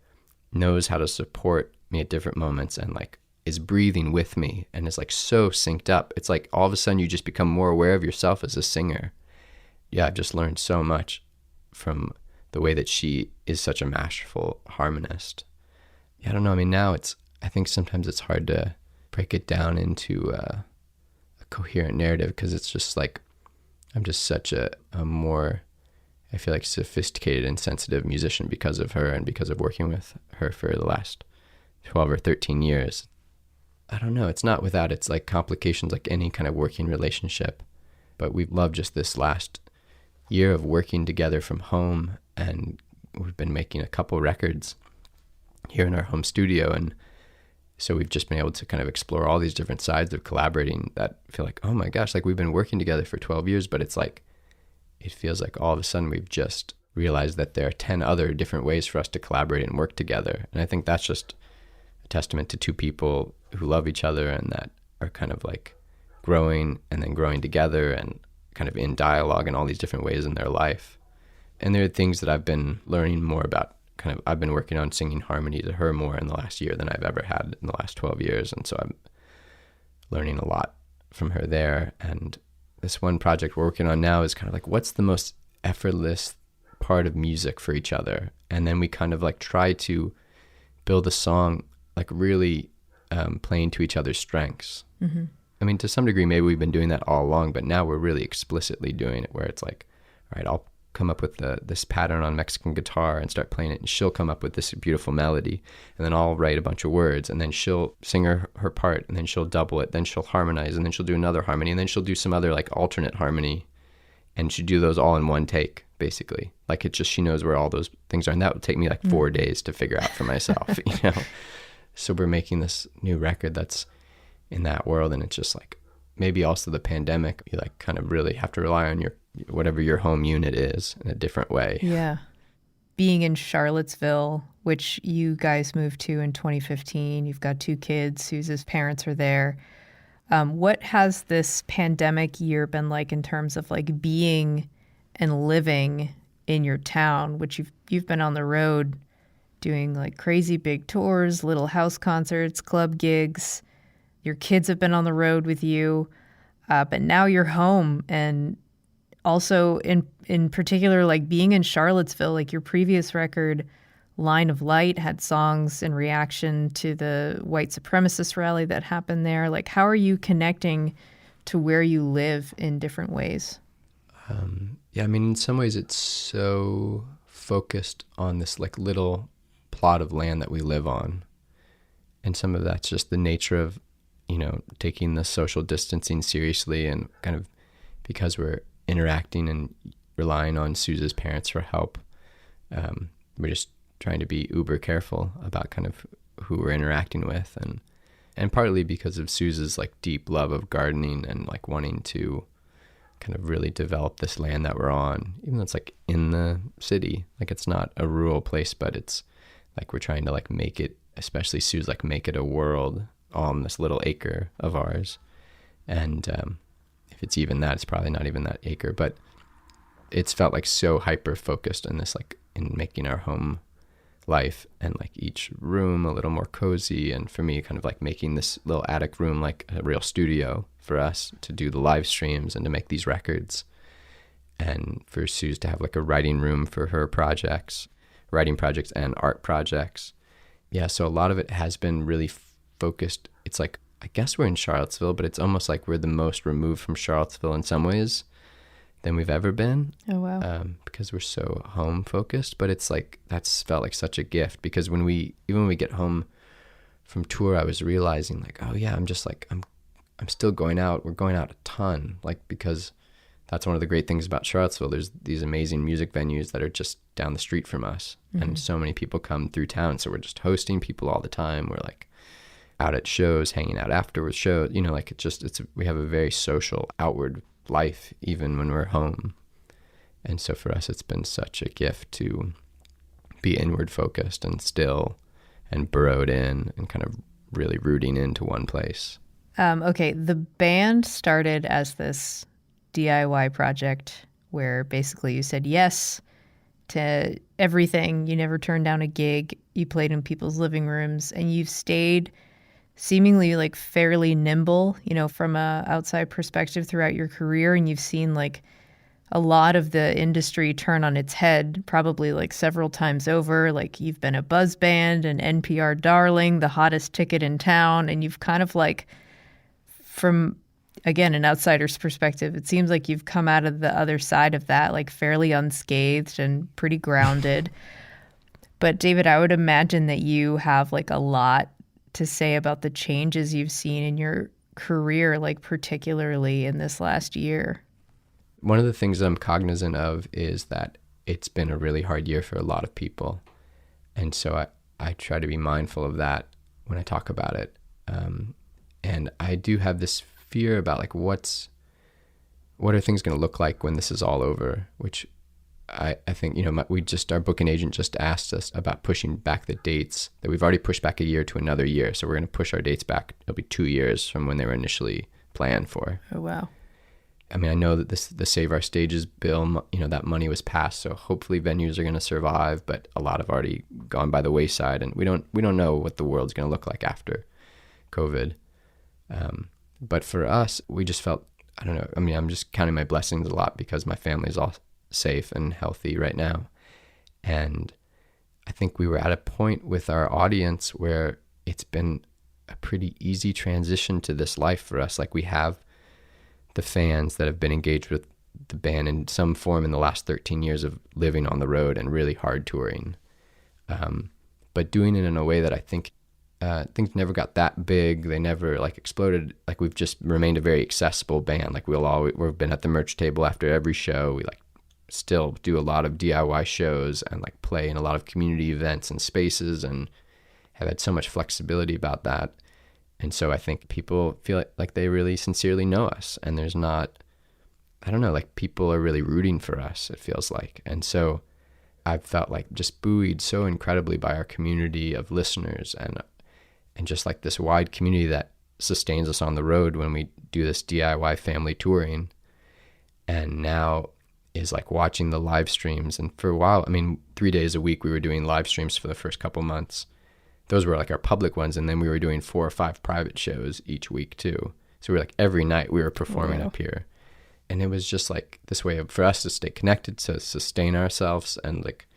knows how to support me at different moments and like is breathing with me and is like so synced up. It's like all of a sudden you just become more aware of yourself as a singer. Yeah, I've just learned so much from the way that she is such a masterful harmonist. Yeah, I don't know. I mean, now I think sometimes it's hard to break it down into a coherent narrative because it's just like, I'm just such a more, I feel like, sophisticated and sensitive musician because of her and because of working with her for the last 12 or 13 years. I don't know. It's not without its like complications like any kind of working relationship, but we've loved just this last year of working together from home, and we've been making a couple records here in our home studio, and so we've just been able to kind of explore all these different sides of collaborating that feel like, oh my gosh, like we've been working together for 12 years, but it's like, it feels like all of a sudden we've just realized that there are 10 other different ways for us to collaborate and work together. And I think that's just a testament to two people who love each other and that are kind of like growing and then growing together and kind of in dialogue in all these different ways in their life. And there are things that I've been learning more about. Kind of, I've been working on singing harmony to her more in the last year than I've ever had in the last 12 years. And so I'm learning a lot from her there. And this one project we're working on now is kind of like, what's the most effortless part of music for each other? And then we kind of like try to build a song like really playing to each other's strengths. Mm-hmm. I mean, to some degree, maybe we've been doing that all along, but now we're really explicitly doing it where it's like, all right, I'll come up with this pattern on Mexican guitar and start playing it, and she'll come up with this beautiful melody, and then I'll write a bunch of words, and then she'll sing her part, and then she'll double it, then she'll harmonize, and then she'll do another harmony, and then she'll do some other like alternate harmony, and she'll do those all in one take, basically. Like it's just, she knows where all those things are, and that would take me like 4 days to figure out for myself, you know? So we're making this new record that's in that world, and it's just like, maybe also the pandemic, you like kind of really have to rely on your whatever your home unit is in a different way. Yeah. Being in Charlottesville, which you guys moved to in 2015, you've got 2 kids, Suz's parents are there. What has this pandemic year been like in terms of like being and living in your town, which you've been on the road doing like crazy big tours, little house concerts, club gigs. Your kids have been on the road with you, but now you're home. And also in particular, like being in Charlottesville, like your previous record, Line of Light, had songs in reaction to the white supremacist rally that happened there. Like, how are you connecting to where you live in different ways? Yeah, I mean, in some ways it's so focused on this like little plot of land that we live on. And some of that's just the nature of, you know, taking the social distancing seriously, and kind of because we're interacting and relying on Suz's parents for help. We're just trying to be uber careful about kind of who we're interacting with, and partly because of Suz's like deep love of gardening and like wanting to kind of really develop this land that we're on, even though it's like in the city, like it's not a rural place, but it's like we're trying to like make it, especially Suz, like make it a world on this little acre of ours. And if it's even that, it's probably not even that acre, but it's felt like so hyper focused in this, like in making our home life and like each room a little more cozy. And for me, kind of like making this little attic room like a real studio for us to do the live streams and to make these records. And for Suz to have like a writing room for her writing projects and art projects. Yeah, so a lot of it has been really focused. It's like, I guess we're in Charlottesville, but it's almost like we're the most removed from Charlottesville in some ways than we've ever been. Oh, wow. Because we're so home focused, but it's like, that's felt like such a gift, because even when we get home from tour, I was realizing like, oh yeah, I'm just like, I'm still going out. We're going out a ton, like, because that's one of the great things about Charlottesville. There's these amazing music venues that are just down the street from us. Mm-hmm. And so many people come through town. So we're just hosting people all the time. We're like out at shows, hanging out afterwards shows, you know, like we have a very social outward life even when we're home. And so for us, it's been such a gift to be inward focused and still and burrowed in and kind of really rooting into one place. Okay, the band started as this DIY project where basically you said yes to everything. You never turned down a gig. You played in people's living rooms, and you've stayed seemingly like fairly nimble, you know, from a outside perspective throughout your career. And you've seen like a lot of the industry turn on its head, probably like several times over. Like you've been a buzz band, an NPR darling, the hottest ticket in town. And you've kind of like, from, again, an outsider's perspective, it seems like you've come out of the other side of that, like fairly unscathed and pretty grounded. But David, I would imagine that you have like a lot to say about the changes you've seen in your career, like particularly in this last year. One of the things that I'm cognizant of is that it's been a really hard year for a lot of people. And so I try to be mindful of that when I talk about it. And I do have this fear about like what are things going to look like when this is all over, which I think, you know, our booking agent just asked us about pushing back the dates that we've already pushed back a year to another year. So we're going to push our dates back. It'll be 2 years from when they were initially planned for. Oh, wow. I mean, I know that the Save Our Stages bill, you know, that money was passed. So hopefully venues are going to survive, but a lot have already gone by the wayside, and we don't know what the world's going to look like after COVID. But for us, we just felt, I don't know, I mean, I'm just counting my blessings a lot because my family's all safe and healthy right now. And I think we were at a point with our audience where it's been a pretty easy transition to this life for us. Like we have the fans that have been engaged with the band in some form in the last 13 years of living on the road and really hard touring. But doing it in a way that I think things never got that big. They never like exploded. Like we've just remained a very accessible band. Like we've been at the merch table after every show. We like still do a lot of DIY shows and like play in a lot of community events and spaces and have had so much flexibility about that. And so I think people feel like they really sincerely know us, and there's not, I don't know, like people are really rooting for us, it feels like. And so I've felt like just buoyed so incredibly by our community of listeners and just like this wide community that sustains us on the road when we do this DIY family touring. And now is like watching the live streams. And for a while, I mean, 3 days a week we were doing live streams for the first couple months. Those were like our public ones. And then we were doing 4 or 5 private shows each week too. So we were like every night we were performing up here. And it was just like this way for us to stay connected, to sustain ourselves. And like,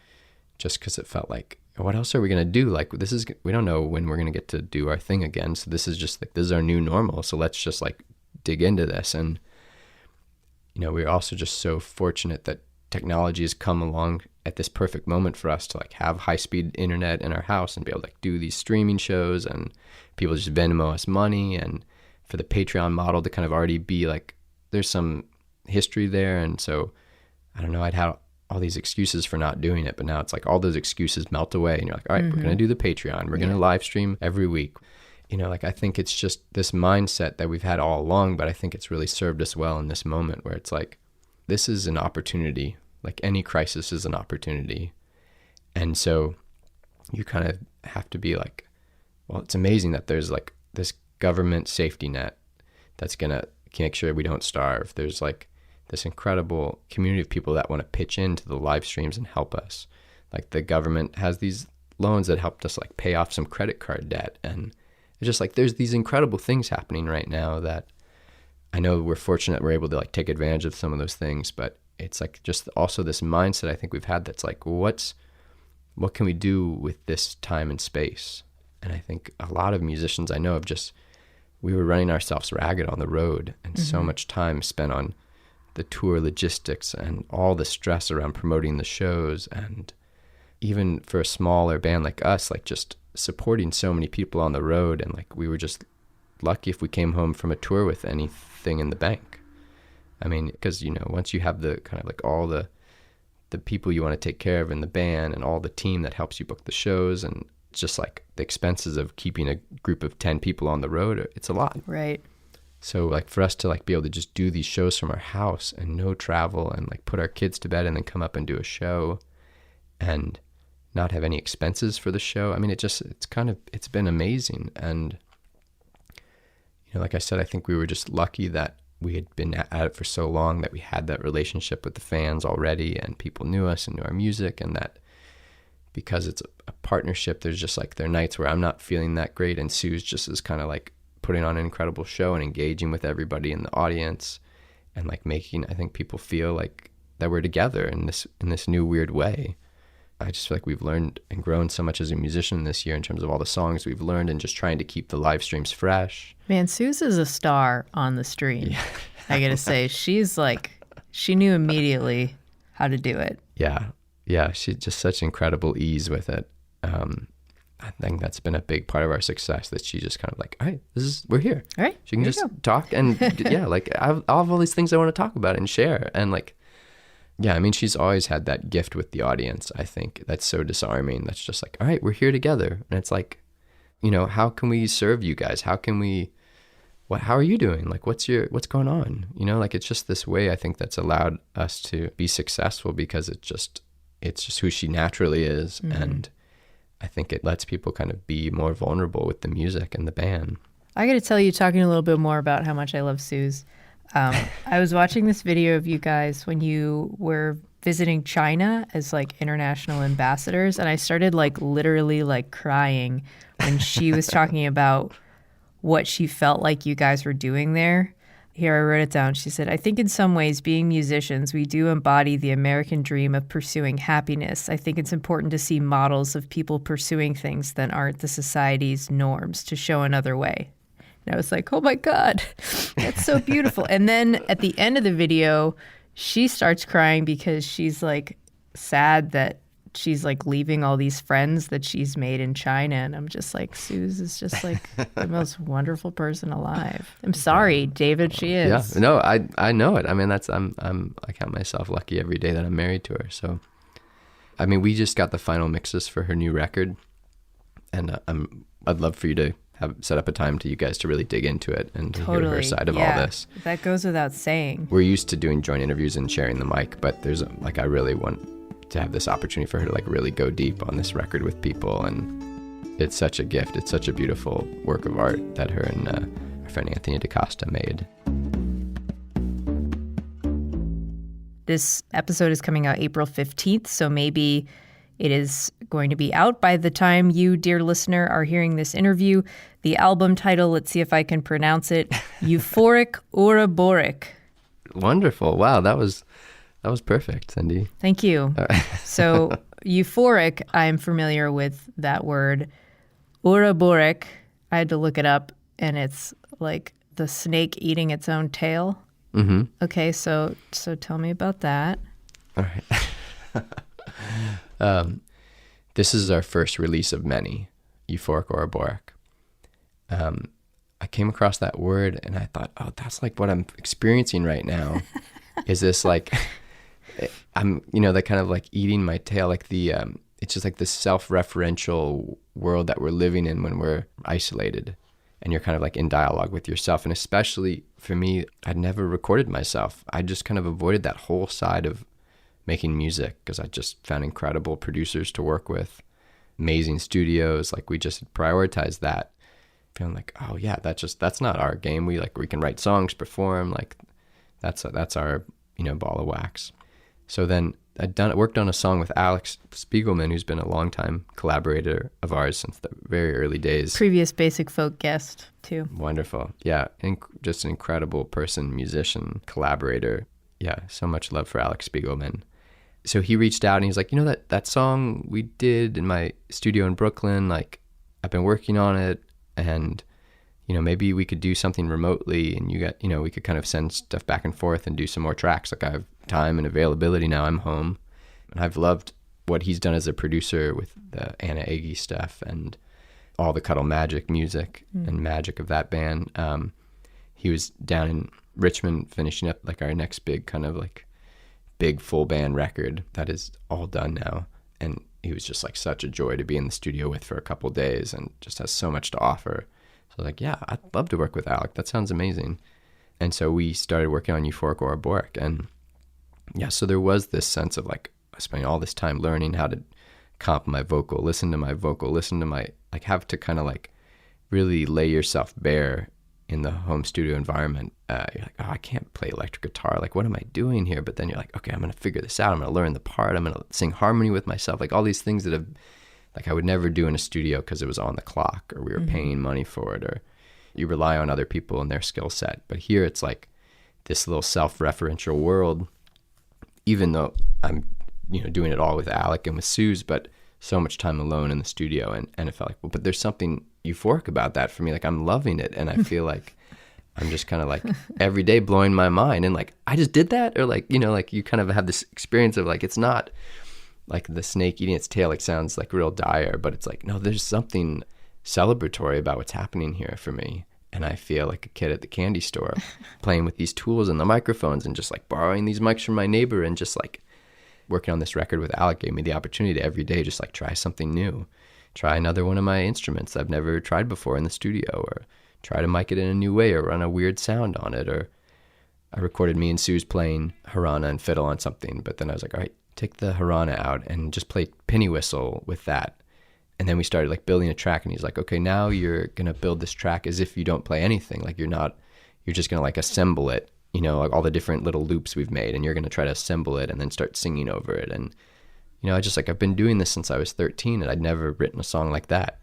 just because it felt like, what else are we going to do? Like we don't know when we're going to get to do our thing again. So this is just like, this is our new normal. So let's just like dig into this. And, you know, we're also just so fortunate that technology has come along at this perfect moment for us to like have high-speed internet in our house and be able to like do these streaming shows, and people just Venmo us money, and for the Patreon model to kind of already be like, there's some history there. And so, I don't know, I'd had all these excuses for not doing it, but now it's like all those excuses melt away and you're like, all right, we're going to do the Patreon. We're going to live stream every week. You know, like I think it's just this mindset that we've had all along, but I think it's really served us well in this moment where it's like, this is an opportunity. Like any crisis is an opportunity. And so you kind of have to be like, well, it's amazing that there's like this government safety net that's going to make sure we don't starve. There's like this incredible community of people that want to pitch into the live streams and help us. Like the government has these loans that helped us like pay off some credit card debt. And it's just like, there's these incredible things happening right now that I know we're fortunate we're able to like take advantage of some of those things, but it's like just also this mindset I think we've had that's like, what can we do with this time and space? And I think a lot of musicians I know have just, we were running ourselves ragged on the road, and so much time spent on the tour logistics and all the stress around promoting the shows. And even for a smaller band like us, like just supporting so many people on the road. And like, we were just lucky if we came home from a tour with anything in the bank. I mean, because, you know, once you have the kind of like all the people you want to take care of in the band and all the team that helps you book the shows, and just like the expenses of keeping a group of 10 people on the road, it's a lot. Right. So like for us to like be able to just do these shows from our house and no travel and like put our kids to bed and then come up and do a show and not have any expenses for the show. I mean, it's been amazing. And, like I said, I think we were just lucky that we had been at it for so long, that we had that relationship with the fans already, and people knew us and knew our music, and that because it's a partnership, there's just like, there are nights where I'm not feeling that great, and Suz just is kind of like putting on an incredible show and engaging with everybody in the audience, and like making, I think, people feel like that we're together in this new weird way. I just feel like we've learned and grown so much as a musician this year in terms of all the songs we've learned, and just trying to keep the live streams fresh. Man, Suz is a star on the stream. Yeah. I gotta say, she knew immediately how to do it. Yeah, she's just such incredible ease with it. I think that's been a big part of our success, that she just kind of like, all right, we're here. All right, she can just talk, and yeah, like I have all these things I want to talk about and share, and like, yeah, I mean, she's always had that gift with the audience. I think that's so disarming. That's just like, all right, we're here together, and it's like, how can we serve you guys? How are you doing? Like, what's going on? Like, it's just this way, I think, that's allowed us to be successful, because it's just who she naturally is. Mm-hmm. And I think it lets people kind of be more vulnerable with the music and the band. I got to tell you, talking a little bit more about how much I love Suz. I was watching this video of you guys when you were visiting China as like international ambassadors, and I started like literally like crying when she was talking about what she felt like you guys were doing there. Here, I wrote it down. She said, I think in some ways, being musicians, we do embody the American dream of pursuing happiness. I think it's important to see models of people pursuing things that aren't the society's norms, to show another way. And I was like, oh my God, that's so beautiful. And then at the end of the video, she starts crying because she's like sad that she's like leaving all these friends that she's made in China. And I'm just like, Suz is just like the most wonderful person alive. I'm sorry, David, she is. Yeah, no, I know it. I mean, I count myself lucky every day that I'm married to her. So, I mean, we just got the final mixes for her new record, and I'd love for you to set up a time to you guys to really dig into it and to hear her side of all this. That goes without saying. We're used to doing joint interviews and sharing the mic, but there's I really want to have this opportunity for her to like really go deep on this record with people, and it's such a gift. It's such a beautiful work of art that her and our friend Anthony DaCosta made. This episode is coming out April 15th, so maybe it is going to be out by the time you, dear listener, are hearing this interview. The album title, let's see if I can pronounce it, Euphoric Ouroboros. Wonderful. Wow, that was perfect, Cindy. Thank you. So euphoric, I'm familiar with that word. Ouroboros, I had to look it up, and it's like the snake eating its own tail. Mm-hmm. Okay, so tell me about that. All right. This is our first release of many, Euphoric Ouroboros. I came across that word, and I thought, oh, that's like what I'm experiencing right now. Is this like... I'm, that kind of like eating my tail, like it's just like this self-referential world that we're living in when we're isolated, and you're kind of like in dialogue with yourself. And especially for me, I'd never recorded myself. I just kind of avoided that whole side of making music because I just found incredible producers to work with, amazing studios. Like we just prioritized that, feeling like, oh yeah, that's not our game. We can write songs, perform, like that's our, ball of wax. So then I worked on a song with Alex Spiegelman, who's been a longtime collaborator of ours since the very early days. Previous Basic Folk guest, too. Wonderful. Yeah, just an incredible person, musician, collaborator. Yeah, so much love for Alex Spiegelman. So he reached out and he's like, that song we did in my studio in Brooklyn, like I've been working on it, and maybe we could do something remotely, and we could kind of send stuff back and forth and do some more tracks. Like I have time and availability now. I'm home, and I've loved what he's done as a producer with the Anna Agee stuff and all the Cuddle Magic music and magic of that band. He was down in Richmond finishing up like our next big kind of like big full band record that is all done now, and he was just like such a joy to be in the studio with for a couple of days, and just has so much to offer. So I was like, yeah, I'd love to work with Alec. That sounds amazing. And so we started working on Euphoric Ouroboros. And yeah, so there was this sense of like spending all this time learning how to comp my vocal, listen to my vocal, listen to my, like, have to kind of like really lay yourself bare in the home studio environment. You're like, oh, I can't play electric guitar. Like, what am I doing here? But then you're like, okay, I'm going to figure this out. I'm going to learn the part. I'm going to sing harmony with myself. Like all these things that have, like, I would never do in a studio because it was on the clock or we were paying money for it, or you rely on other people and their skill set. But here it's like this little self-referential world, even though I'm, doing it all with Alec and with Suz, but so much time alone in the studio. And it felt like, well, but there's something euphoric about that for me. Like, I'm loving it. And I feel like I'm just kind of like every day blowing my mind and like, I just did that. Or like, like you kind of have this experience of like, it's not like the snake eating its tail, like sounds like real dire, but it's like, no, there's something celebratory about what's happening here for me. And I feel like a kid at the candy store playing with these tools and the microphones and just like borrowing these mics from my neighbor, and just like working on this record with Alec gave me the opportunity to every day just like try something new, try another one of my instruments I've never tried before in the studio, or try to mic it in a new way or run a weird sound on it. Or I recorded me and Suz playing harana and fiddle on something, but then I was like, all right, take the harana out and just play penny whistle with that. And then we started like building a track, and he's like, okay, now you're going to build this track as if you don't play anything. Like you're just going to like assemble it, like all the different little loops we've made, and you're going to try to assemble it and then start singing over it. And, I've been doing this since I was 13, and I'd never written a song like that.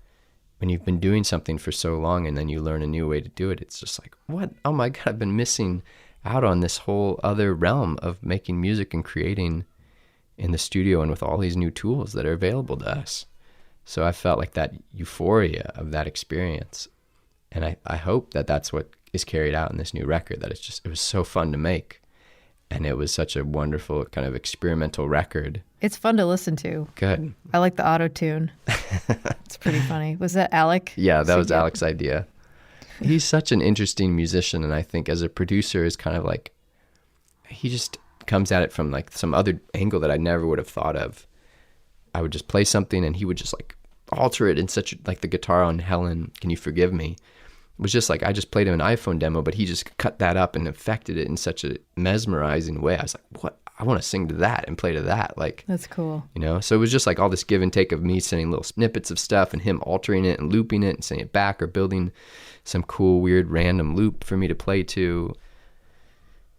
When you've been doing something for so long and then you learn a new way to do it, it's just like, what? Oh my God, I've been missing out on this whole other realm of making music and creating in the studio and with all these new tools that are available to us. So I felt like that euphoria of that experience. And I hope that that's what is carried out in this new record, that it was so fun to make. And it was such a wonderful kind of experimental record. It's fun to listen to. Good. I like the auto-tune. It's pretty funny. Was that Alec? Yeah, that was Alec's idea. He's such an interesting musician, and I think as a producer is kind of like, he just comes at it from like some other angle that I never would have thought of. I would just play something and he would just like alter it in such, like the guitar on Helen, Can You Forgive Me? It was just like, I just played him an iPhone demo, but he just cut that up and affected it in such a mesmerizing way. I was like, what? I want to sing to that and play to that. Like, that's cool. So it was just like all this give and take of me sending little snippets of stuff and him altering it and looping it and sending it back, or building some cool, weird, random loop for me to play to.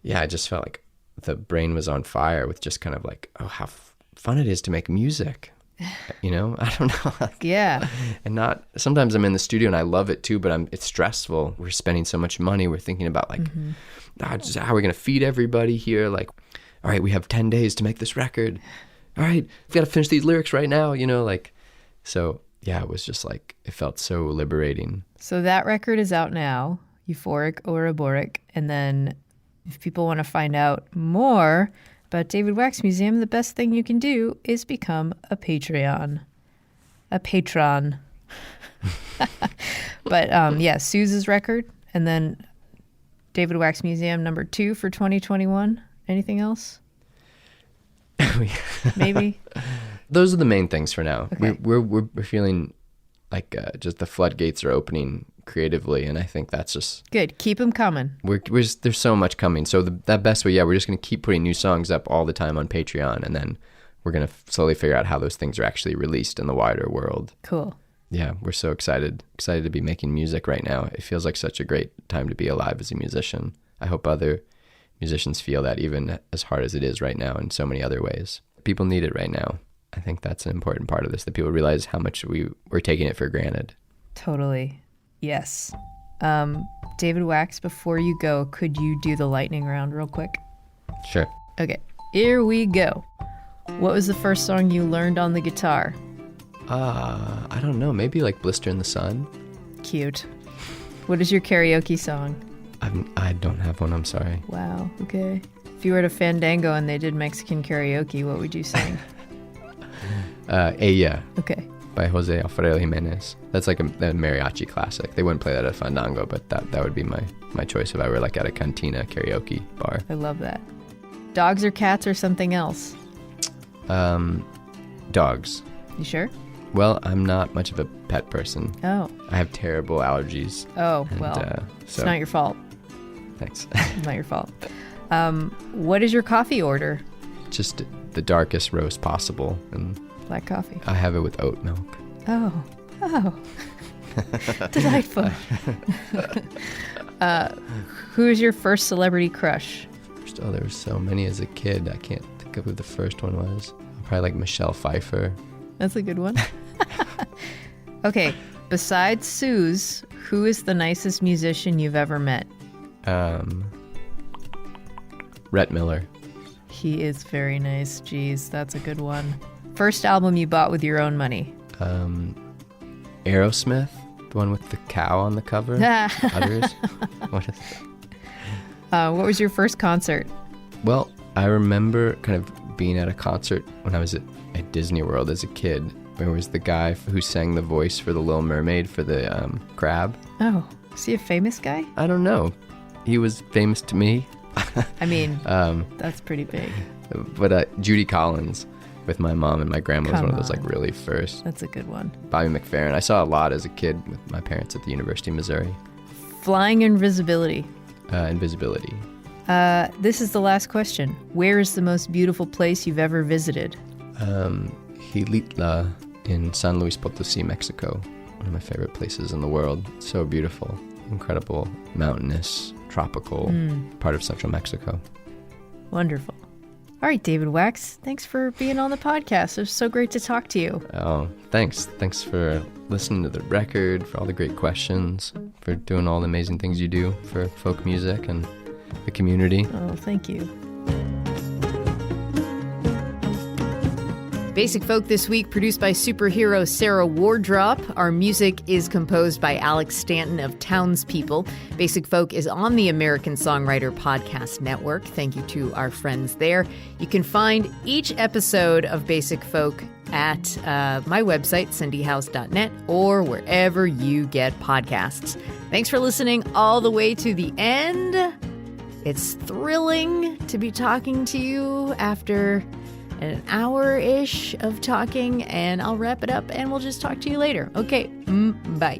Yeah, I just felt like the brain was on fire with just kind of like, oh, how fun it is to make music. I don't know. Yeah. And sometimes I'm in the studio and I love it too, but it's stressful. We're spending so much money. We're thinking about like, just how are we going to feed everybody here? Like, all right, we have 10 days to make this record. All right, we've got to finish these lyrics right now, so yeah, it was just like, it felt so liberating. So that record is out now, Euphoric Ouroboros. And then if people want to find out more about David Wax Museum, the best thing you can do is become a Patreon. A patron. But yeah, Suz's record, and then David Wax Museum #2 for 2021. Anything else? Maybe? Those are the main things for now. Okay. We're feeling like just the floodgates are opening creatively, and I think that's just good. Keep them coming. There's so much coming. So that best way, we're just going to keep putting new songs up all the time on Patreon, and then we're going to slowly figure out how those things are actually released in the wider world. Cool. Yeah, we're so excited to be making music right now. It feels like such a great time to be alive as a musician. I hope other musicians feel that, even as hard as it is right now in so many other ways. People need it right now. I think that's an important part of this, that people realize how much we're taking it for granted. Totally. Yes. David Wax, before you go, could you do the lightning round real quick? Sure. Okay, here we go. What was the first song you learned on the guitar? I don't know. Maybe like Blister in the Sun. Cute. What is your karaoke song? I don't have one, I'm sorry. Wow, okay. If you were at a fandango and they did Mexican karaoke, what would you sing? Ella. Okay. By Jose Alfredo Jimenez. That's like a mariachi classic. They wouldn't play that at fandango, but that would be my choice if I were like at a cantina karaoke bar. I love that. Dogs or cats or something else? Dogs. You sure? Well, I'm not much of a pet person. Oh. I have terrible allergies. Oh, well, it's not your fault. Thanks. It's not your fault. What is your coffee order? Just the darkest roast possible and black coffee? I have it with oat milk. Oh. Delightful. Who is your first celebrity crush? Oh, there were so many as a kid. I can't think of who the first one was. Probably like Michelle Pfeiffer. That's a good one. Okay, besides Suz, who is the nicest musician you've ever met? Rhett Miller. He is very nice. Jeez, that's a good one. First album you bought with your own money? Aerosmith, the one with the cow on the cover. Others. What is it? What was your first concert? Well, I remember kind of being at a concert when I was at Disney World as a kid. There was the guy who sang the voice for the Little Mermaid for the crab. Oh, is he a famous guy? I don't know. He was famous to me. I mean, that's pretty big. But Judy Collins with my mom and my grandma was one of those like really first. That's a good one. Bobby McFerrin. I saw a lot as a kid with my parents at the University of Missouri. Flying invisibility. Invisibility. This is the last question. Where is the most beautiful place you've ever visited? Xilitla in San Luis Potosí, Mexico. One of my favorite places in the world. So beautiful. Incredible, mountainous, tropical part of central Mexico. Wonderful. All right, David Wax, thanks for being on the podcast. It was so great to talk to you. Oh, thanks. Thanks for listening to the record, for all the great questions, for doing all the amazing things you do for folk music and the community. Oh, thank you. Basic Folk this week, produced by superhero Sarah Wardrop. Our music is composed by Alex Stanton of Townspeople. Basic Folk is on the American Songwriter Podcast Network. Thank you to our friends there. You can find each episode of Basic Folk at my website, cindyhouse.net, or wherever you get podcasts. Thanks for listening all the way to the end. It's thrilling to be talking to you after an hour-ish of talking, and I'll wrap it up and we'll just talk to you later. Okay, bye.